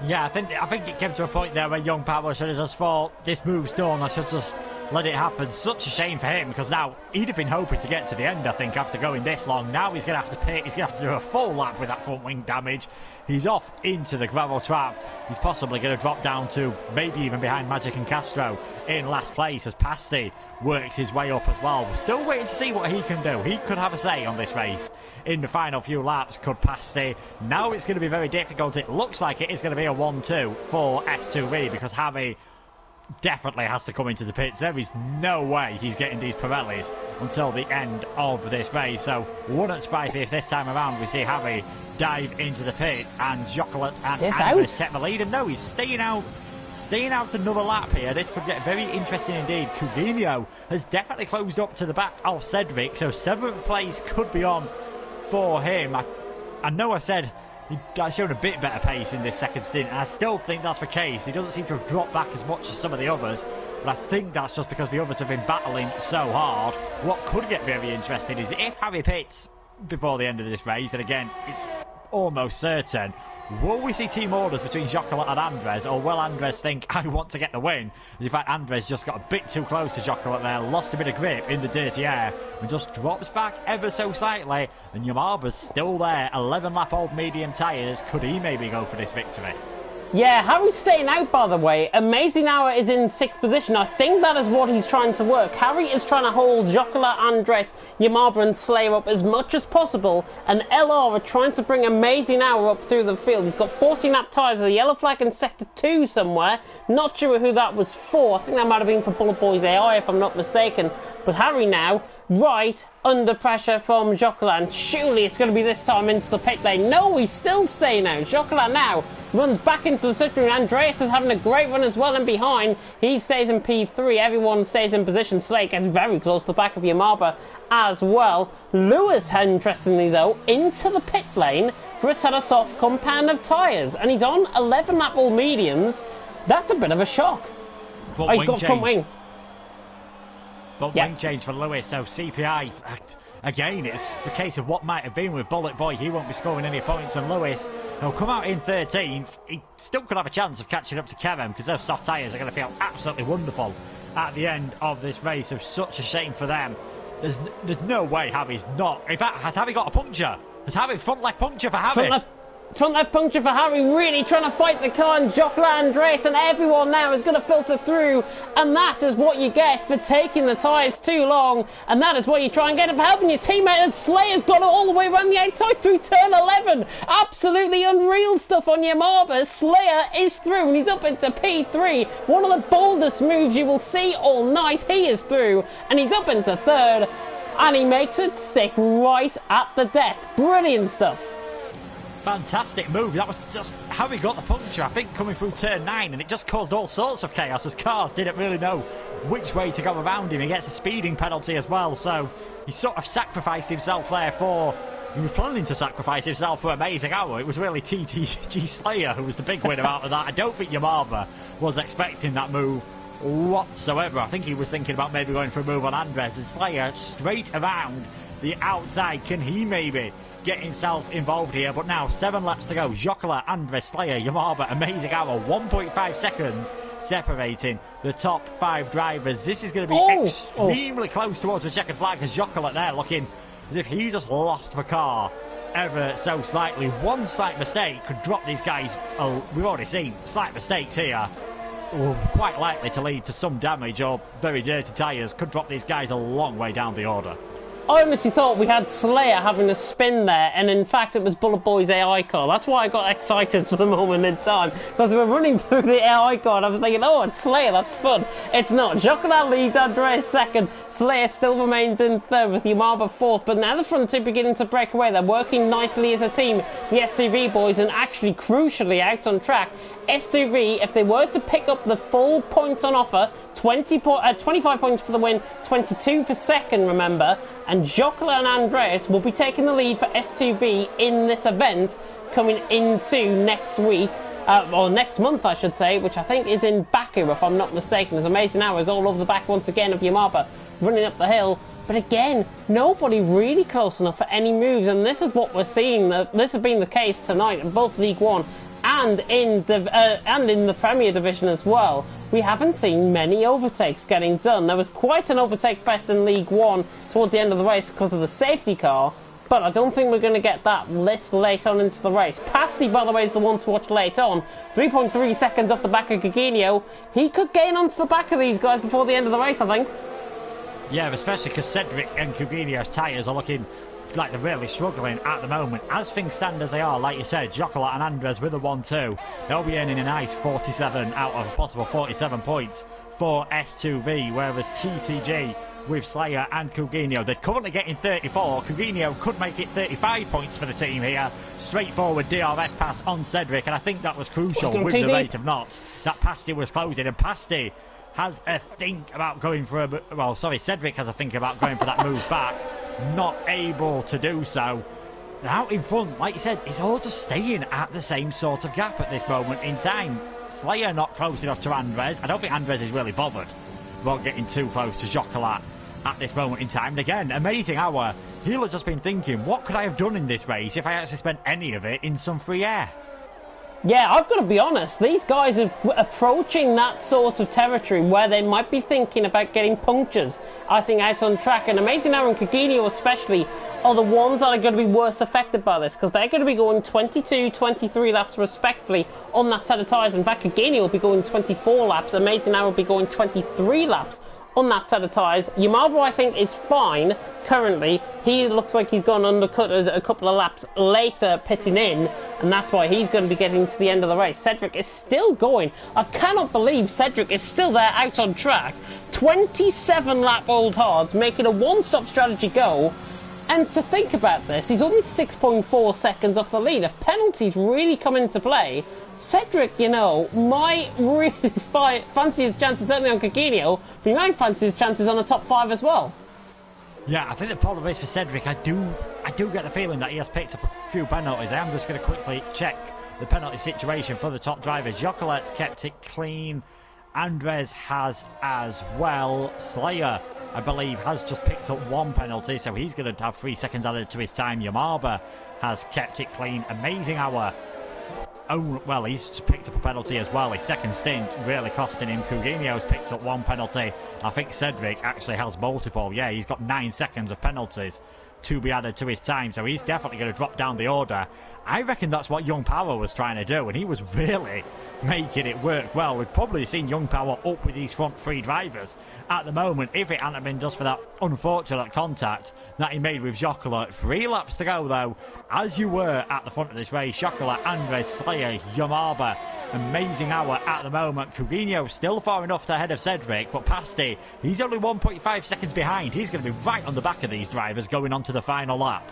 Yeah, I think it came to a point there where Young Power should have just thought, this move's done, I should just let it happen. Such a shame for him, because now he'd have been hoping to get to the end, I think, after going this long. Now he's going to have to pit, he's going to have to do a full lap with that front wing damage. He's off into the gravel trap. He's possibly going to drop down to maybe even behind Magic and Castro in last place as Pasty works his way up as well. We're still waiting to see what he can do. He could have a say on this race in the final few laps, could Pasty. Now it's going to be very difficult. It looks like it is going to be a 1-2 for S2V, because Harry definitely has to come into the pits. There is no way he's getting these Pirellis until the end of this race, so wouldn't surprise me if this time around we see Harry dive into the pits and Jocolate and Andres set the lead. And no, he's staying out another lap here. This could get very interesting indeed. Coutinho has definitely closed up to the back of Cedric, so 7th place could be on for him. I know I said he showed a bit better pace in this second stint, and I still think that's the case. He doesn't seem to have dropped back as much as some of the others, but I think that's just because the others have been battling so hard. What could get very interesting is if Harry pits before the end of this race, and again, it's almost certain, will we see team orders between Jocola and Andres, or will Andres think, I want to get the win? In fact, Andres just got a bit too close to Jocola there, lost a bit of grip in the dirty air, and just drops back ever so slightly, and Yamarba's still there, 11-lap-old medium tyres. Could he maybe go for this victory? Yeah, Harry's staying out, by the way. Amazing Hour is in 6th position. I think that is what he's trying to work. Harry is trying to hold Jocola, Andres, Yamarba and Slayer up as much as possible, and LR are trying to bring Amazing Hour up through the field. He's got 14-lap tyres, a yellow flag in sector 2 somewhere. Not sure who that was for. I think that might have been for Bullet Boys AI, if I'm not mistaken. But Harry now, right under pressure from Jocola, and surely it's going to be this time into the pit lane. No, he's still staying out. Jocola now runs back into the switch room. Andreas is having a great run as well, and behind he stays in P3. Everyone stays in position. Slate gets very close to the back of Yamarba as well. Lewis, interestingly though, into the pit lane for a set of soft compound of tyres, and he's on 11-lap all mediums. That's a bit of a shock. He's got front wing. But wing change for Lewis, so CPI, again, it's the case of what might have been with Bullet Boy. He won't be scoring any points, and Lewis, he'll come out in 13th. He still could have a chance of catching up to Kevin, because those soft tyres are going to feel absolutely wonderful at the end of this race. So such a shame for them. There's no way Harry's not. In fact, has Harry got a puncture? Has Harry front left puncture for Harry? Front left puncture for Harry, really trying to fight the car, and Jocola, Andres and everyone now is going to filter through, and that is what you get for taking the tyres too long, and that is what you try and get for helping your teammate. And Slayer's got it all the way around the outside through turn 11. Absolutely unreal stuff on Yamarba. Slayer is through and he's up into P3. One of the boldest moves you will see all night. He is through and he's up into 3rd, and he makes it stick right at the death. Brilliant stuff. Fantastic move. That was just how he got the puncture, I think, coming through turn 9, and it just caused all sorts of chaos as cars didn't really know which way to go around him. He gets a speeding penalty as well, so he sort of sacrificed himself there for... He was planning to sacrifice himself for Amazing Hour. It was really TTG Slayer who was the big winner out of that. I don't think Yamarba was expecting that move whatsoever. I think he was thinking about maybe going for a move on Andres, and Slayer straight around the outside. Can he maybe get himself involved here? But now 7 laps to go. Jocola, Andres, Slayer, Yamarba, Amazing Hour, 1.5 seconds separating the top 5 drivers. This is going to be extremely close towards the checkered flag, as Jocola there looking as if he just lost the car ever so slightly. One slight mistake could drop these guys. We've already seen slight mistakes here, quite likely to lead to some damage, or very dirty tyres could drop these guys a long way down the order. I honestly thought we had Slayer having a spin there, and in fact it was Bullet Boy's AI car. That's why I got excited for the moment in time, because we were running through the AI car and I was thinking, oh, it's Slayer, that's fun. It's not. Chocolat leads, Andreas second. Slayer still remains in third with Yamaba fourth. But now the front two beginning to break away. They're working nicely as a team. The S2V boys, and actually crucially out on track. S2V, if they were to pick up the full points on offer, 25 points for the win, 22 for second, remember. And Chocolat and Andreas will be taking the lead for S2V in this event coming into next week. Or next month, I should say, which I think is in Baku, if I'm not mistaken. There's amazing hours all over the back once again of Yamaba running up the hill. But again, nobody really close enough for any moves, and this is what we're seeing. This has been the case tonight in both League One and in the Premier Division as well. We haven't seen many overtakes getting done. There was quite an overtake fest in League One towards the end of the race because of the safety car. But I don't think we're going to get that list late on into the race. Pasty, by the way, is the one to watch late on. 3.3 seconds off the back of Gugino. He could gain onto the back of these guys before the end of the race, I think. Yeah, especially because Cedric and Gugino's tyres are looking like they're really struggling at the moment. As things stand as they are, like you said, Chocolat and Andres with a 1-2. They'll be earning a nice 47 out of a possible 47 points for S2V, whereas TTG with Slayer and Gugino, they're currently getting 34. Gugino could make it 35 points for the team here. Straightforward DRS pass on Cedric, and I think that was crucial with the rate of knots that Pasty was closing, and Pasty has a think about going for Cedric has a think about going for that move back, not able to do so. Out in front, like you said, it's all just staying at the same sort of gap at this moment in time. Slayer not close enough to Andres. I don't think Andres is really bothered about getting too close to Chocolat at this moment in time. And again, amazing hour. He'll have just been thinking, what could I have done in this race if I actually spent any of it in some free air? Yeah, I've got to be honest, these guys are approaching that sort of territory where they might be thinking about getting punctures, I think, out on track. And Amazing Hour and Gugino especially are the ones that are going to be worst affected by this, because they're going to be going 22, 23 laps respectively on that set of tyres. In fact, Gugino will be going 24 laps, Amazing Hour will be going 23 laps on that set of tyres. Yamaba, I think, is fine currently. He looks like he's gone undercut a couple of laps later, pitting in, and that's why he's going to be getting to the end of the race. Cedric is still going. I cannot believe Cedric is still there out on track. 27 lap old hards, making a one-stop strategy go. And to think about this, he's only 6.4 seconds off the lead. If penalties really come into play, Cedric, you know, might really fancy his chances, certainly on Gugino, but he might fancy his chances on the top 5 as well. Yeah, I think the problem is for Cedric, I do get the feeling that he has picked up a few penalties. I am just going to quickly check the penalty situation for the top drivers. Chocolat's kept it clean. Andres has as well. Slayer, I believe, has just picked up one penalty, so he's going to have 3 seconds added to his time. Yamaba has kept it clean. Amazing hour. Oh, well, he's picked up a penalty as well. His second stint really costing him. Gugino's picked up one penalty. I think Cedric actually has multiple. Yeah, he's got 9 seconds of penalties to be added to his time, so he's definitely going to drop down the order. I reckon that's what Young Power was trying to do, and he was really making it work well. We've probably seen Young Power up with these front 3 drivers at the moment, if it hadn't been just for that unfortunate contact that he made with Chocolat. 3 laps to go, though, as you were at the front of this race. Chocolat, Andres, Slayer, Yamaba. Amazing hour at the moment. Gugino still far enough ahead of Cedric, but Pasty, he's only 1.5 seconds behind. He's going to be right on the back of these drivers going on to the final lap.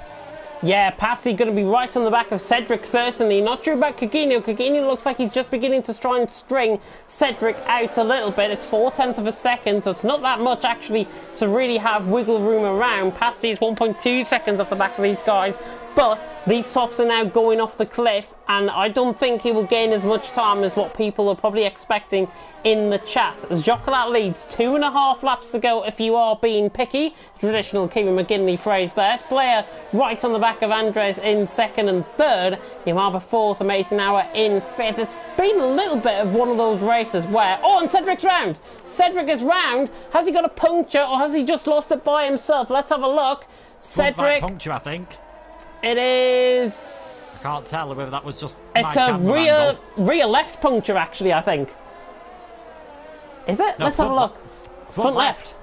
Yeah, Pasty going to be right on the back of Cedric, certainly. Not sure about Gugino. Gugino looks like he's just beginning to try and string Cedric out a little bit. It's 0.4 of a second, so it's not that much, actually, to really have wiggle room around. Pasty is 1.2 seconds off the back of these guys, but these softs are now going off the cliff, and I don't think he will gain as much time as what people are probably expecting in the chat. As Chocolat leads, 2.5 laps to go if you are being picky. Traditional Kieran McGinley phrase there. Slayer right on the back of Andres in second and third. Yamaba fourth, Amazing Hour in fifth. It's been a little bit of one of those races where... Oh, and Cedric's round! Cedric is round! Has he got a puncture or has he just lost it by himself? Let's have a look. Cedric... puncture, I think. It is... I can't tell whether that was just it's a rear left puncture, actually, I think. Is it? No, let's have a look. Front left.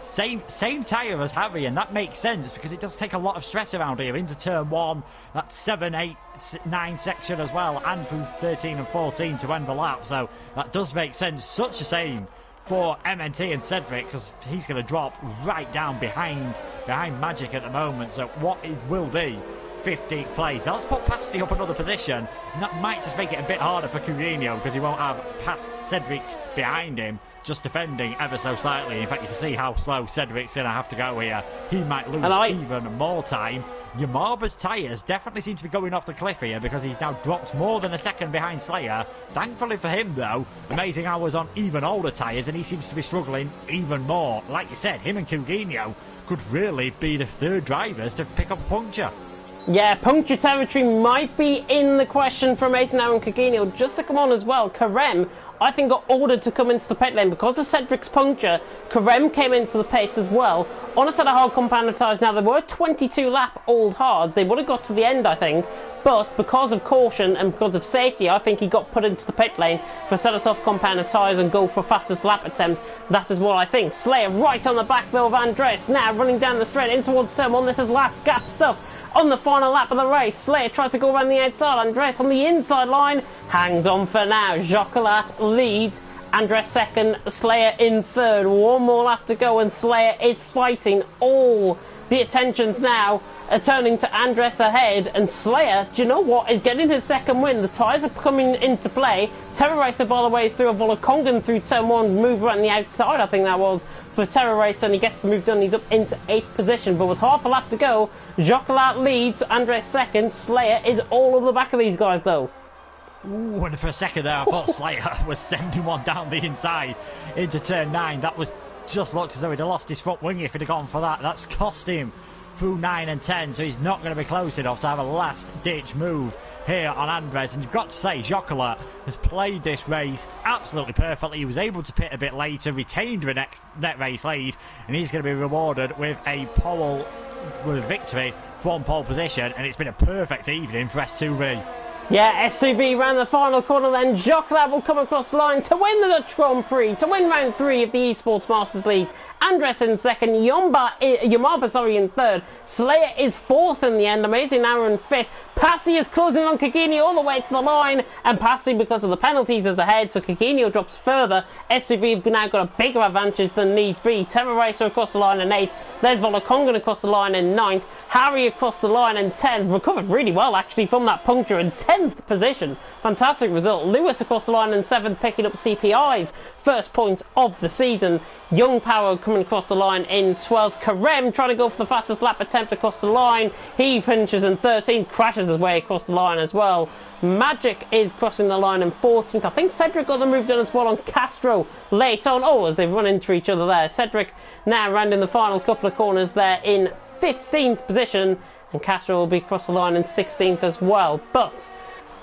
Same tyre as Harry, and that makes sense because it does take a lot of stress around here into turn 1. That's 7, 8, 9 section as well, and through 13 and 14 to end the lap. So that does make sense. Such a shame for MNT and Cedric, because he's going to drop right down behind Magic at the moment. So what it will be 15th place. Now let's put Pasty up another position, and that might just make it a bit harder for Courinho, because he won't have past Cedric behind him, just defending ever so slightly. In fact, you can see how slow Cedric's going to have to go here. He might lose even more time. Yamarba's tyres definitely seem to be going off the cliff here, because he's now dropped more than a second behind Slayer. Thankfully for him, though, Amazing Hours on even older tyres, and he seems to be struggling even more. Like you said, him and Courinho could really be the third drivers to pick up a puncture. Yeah, puncture territory might be in the question for Amazing Hour and Courinho. Just to come on as well, Karem, I think, got ordered to come into the pit lane because of Cedric's puncture. Karem came into the pits as well on a set of hard compound tyres. Now, they were 22 lap old hards. They would have got to the end, I think, but because of caution and because of safety, I think he got put into the pit lane for a set of soft compound tyres and go for fastest lap attempt. That is what I think. Slayer right on the back though of Andres, now running down the straight in towards turn one. This is last gap stuff. On the final lap of the race, Slayer tries to go around the outside. Andres on the inside line, hangs on for now. Jocolat leads, Andres second, Slayer in third. One more lap to go and Slayer is fighting. All the attentions now are turning to Andres ahead, and Slayer, do you know what, is getting his second win. The tyres are coming into play. Terror Racer, by the way, is through a Volakongan through turn one, move around the outside, I think that was, for Terror Racer, and he gets the move done. He's up into 8th position, but with half a lap to go, Jocolat leads, Andres second. Slayer is all over the back of these guys, though. Ooh, and for a second there, I thought Slayer was sending one down the inside into turn 9. That was just looked as though he'd have lost his front wing if he'd have gone for that. That's cost him through 9 and 10, so he's not going to be close enough to have a last-ditch move here on Andres. And you've got to say, Jocolat has played this race absolutely perfectly. He was able to pit a bit later, retained the net race lead, and he's going to be rewarded with a pole with a victory from pole position, and it's been a perfect evening for S2V. Yeah, S2V round the final corner then. Jocolat will come across the line to win the Dutch Grand Prix, to win round 3 of the eSports Masters League. Andres in second, Yamarba in third. Slayer is fourth in the end, Amazing Hour in fifth. Passy is closing on Courinho all the way to the line, and Passy, because of the penalties, is ahead, so Courinho drops further. S2V have now got a bigger advantage than needs be. Terror Racer across the line in 8th. There's Volakongan across the line in 9th. Harry across the line in 10th. Recovered really well, actually, from that puncture in 10th position. Fantastic result. Lewis across the line in 7th, picking up CPI's first point of the season. Young Power coming across the line in 12th. Karem trying to go for the fastest lap attempt across the line. He finishes in 13th, crashes his way across the line as well. Magic is crossing the line in 14th. I think Cedric got the move done as well on Castro late on. Oh, as they run into each other there. Cedric now rounding the final couple of corners there in 15th position, and Castro will be across the line in 16th as well. But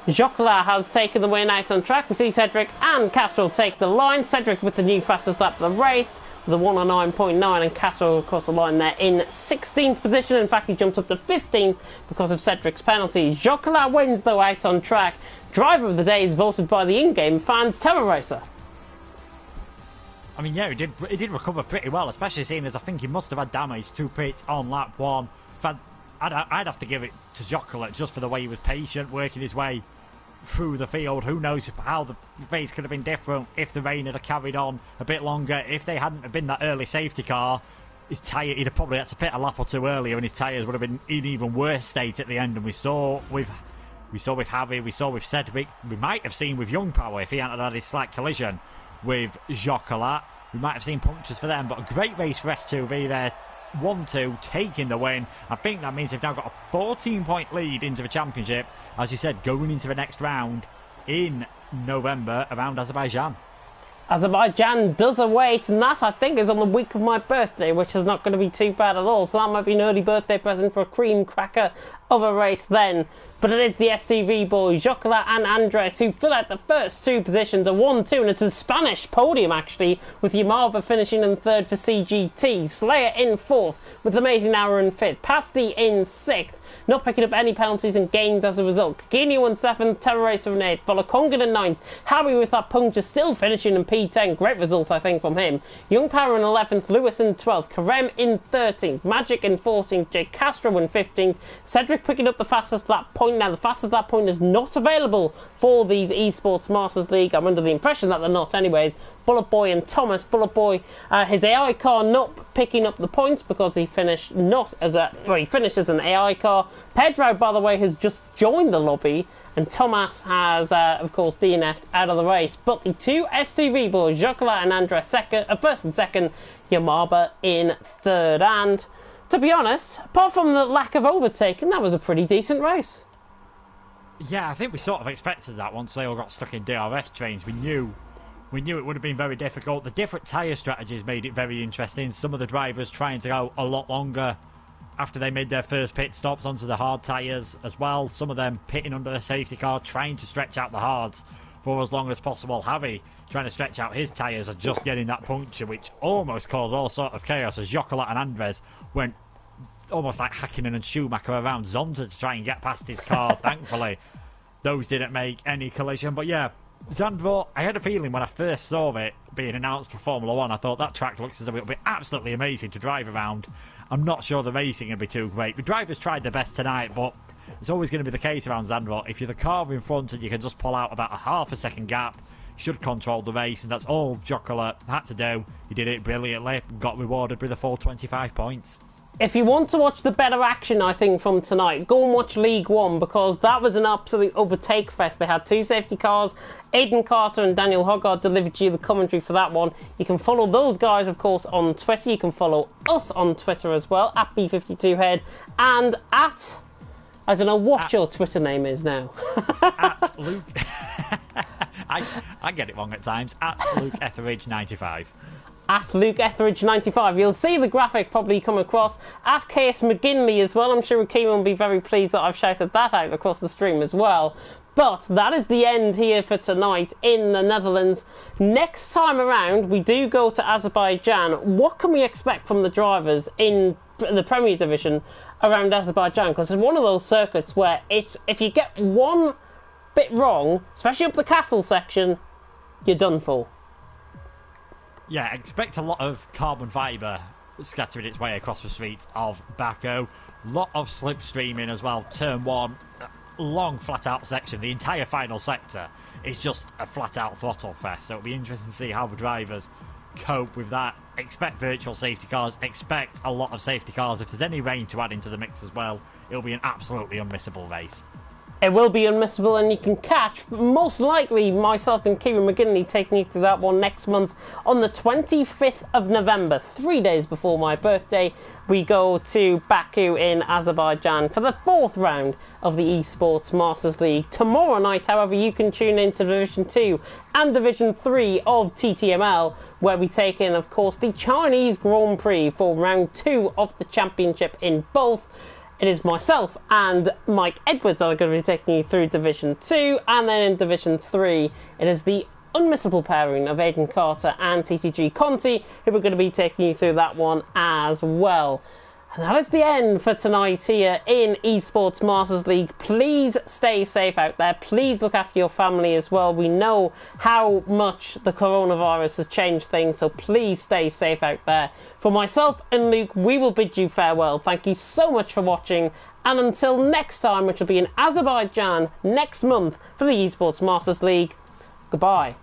Jocolat has taken the win out on track. We see Cedric and Castro take the line. Cedric with the new fastest lap of the race with a 109.9, and Castro across the line there in 16th position. In fact, he jumps up to 15th because of Cedric's penalty. Jocolat wins though out on track. Driver of the day is voted by the in-game fans, Terror Racer. I mean, yeah, he did recover pretty well, especially seeing as I think he must have had damage to pits on lap 1. I'd have to give it to Jocolat just for the way he was patient, working his way through the field. Who knows how the race could have been different if the rain had carried on a bit longer. If they hadn't have been that early safety car, his tyre, he'd have probably had to pit a lap or two earlier, and his tyres would have been in even worse state at the end. And we saw with Harvey, we saw with Cedric, we might have seen with Young Power if he hadn't had his slight collision with Jocolat. We might have seen punctures for them, but a great race for S2V there. 1-2, taking the win. I think that means they've now got a 14-point lead into the championship, as you said, going into the next round in November around Azerbaijan. Azerbaijan does await, and that I think is on the week of my birthday, which is not going to be too bad at all. So that might be an early birthday present for a cream cracker of a race then. But it is the SCV boys, Jocolat and Andres, who fill out the first 2 positions, a 1-2, and it's a Spanish podium actually, with Yamarba finishing in 3rd for CGT, Slayer in 4th, with Amazing Hour in 5th, Pasty in 6th, not picking up any penalties and gains as a result. Courinho in 7th, Terror Racer in 8th, Volakongan in 9th, Harry with that puncture still finishing in P10, great result I think from him. Young Power in 11th, Lewis in 12th, Karem in 13th, Magic in 14th, Jake Castro in 15th, Cedric picking up the fastest lap point. Now the fastest lap point is not available for these eSports Masters League. I'm under the impression that they're not anyways, Bullet Boy and Thomas. Bullet Boy, his AI car not picking up the points because he finished he finished as an AI car. Pedro, by the way, has just joined the lobby, and Thomas has, of course, DNF'd out of the race. But the two STV boys, Jocola and Andres, first and second, Yamaba in third. And to be honest, apart from the lack of overtaking, that was a pretty decent race. Yeah, I think we sort of expected that once they all got stuck in DRS trains. We knew it would have been very difficult. The different tyre strategies made it very interesting. Some of the drivers trying to go a lot longer after they made their first pit stops onto the hard tyres as well. Some of them pitting under a safety car, trying to stretch out the hards for as long as possible. Javi trying to stretch out his tyres and just getting that puncture, which almost caused all sort of chaos as Jocola and Andres went almost like Hakkinen and Schumacher around Zonta to try and get past his car. Thankfully, those didn't make any collision. But yeah, Zandvoort, I had a feeling when I first saw it being announced for Formula 1, I thought that track looks as though it'll be absolutely amazing to drive around. I'm not sure the racing will be too great. The drivers tried their best tonight, but it's always going to be the case around Zandvoort. If you're the car in front and you can just pull out about a half a second gap, should control the race, and that's all Jocola had to do. He did it brilliantly, got rewarded with a full 25 points. If you want to watch the better action, I think, from tonight, go and watch League One, because that was an absolute overtake fest. They had two safety cars. Aiden Carter and Daniel Hoggard delivered you the commentary for that one. You can follow those guys, of course, on Twitter. You can follow us on Twitter as well, at B52Head, and at... I don't know what your Twitter name is now. At Luke... I get it wrong at times. At Luke Etheridge 95. At Luke Etheridge 95. You'll see the graphic probably come across. At KS McGinley as well. I'm sure Rakim will be very pleased that I've shouted that out across the stream as well. But that is the end here for tonight in the Netherlands. Next time around, we do go to Azerbaijan. What can we expect from the drivers in the Premier Division around Azerbaijan? Because it's one of those circuits where if you get one bit wrong, especially up the castle section, you're done for. Yeah, expect a lot of carbon fibre scattering its way across the streets of Baku. Lot of slipstreaming as well. Turn 1, long flat-out section. The entire final sector is just a flat-out throttle fest. So it'll be interesting to see how the drivers cope with that. Expect virtual safety cars. Expect a lot of safety cars. If there's any rain to add into the mix as well, it'll be an absolutely unmissable race. It will be unmissable, and you can catch, most likely, myself and Kieran McGinley taking you through that one next month on the 25th of November, 3 days before my birthday. We go to Baku in Azerbaijan for the 4th round of the eSports Masters League. Tomorrow night, however, you can tune in to Division 2 and Division 3 of TTML, where we take in, of course, the Chinese Grand Prix for round 2 of the championship in both. It is myself and Mike Edwards that are going to be taking you through Division 2, and then in Division 3, it is the unmissable pairing of Aiden Carter and TCG Conti who are going to be taking you through that one as well. And that is the end for tonight here in eSports Masters League. Please stay safe out there. Please look after your family as well. We know how much the coronavirus has changed things, so please stay safe out there. For myself and Luke, we will bid you farewell. Thank you so much for watching, and until next time, which will be in Azerbaijan next month for the eSports Masters League, goodbye.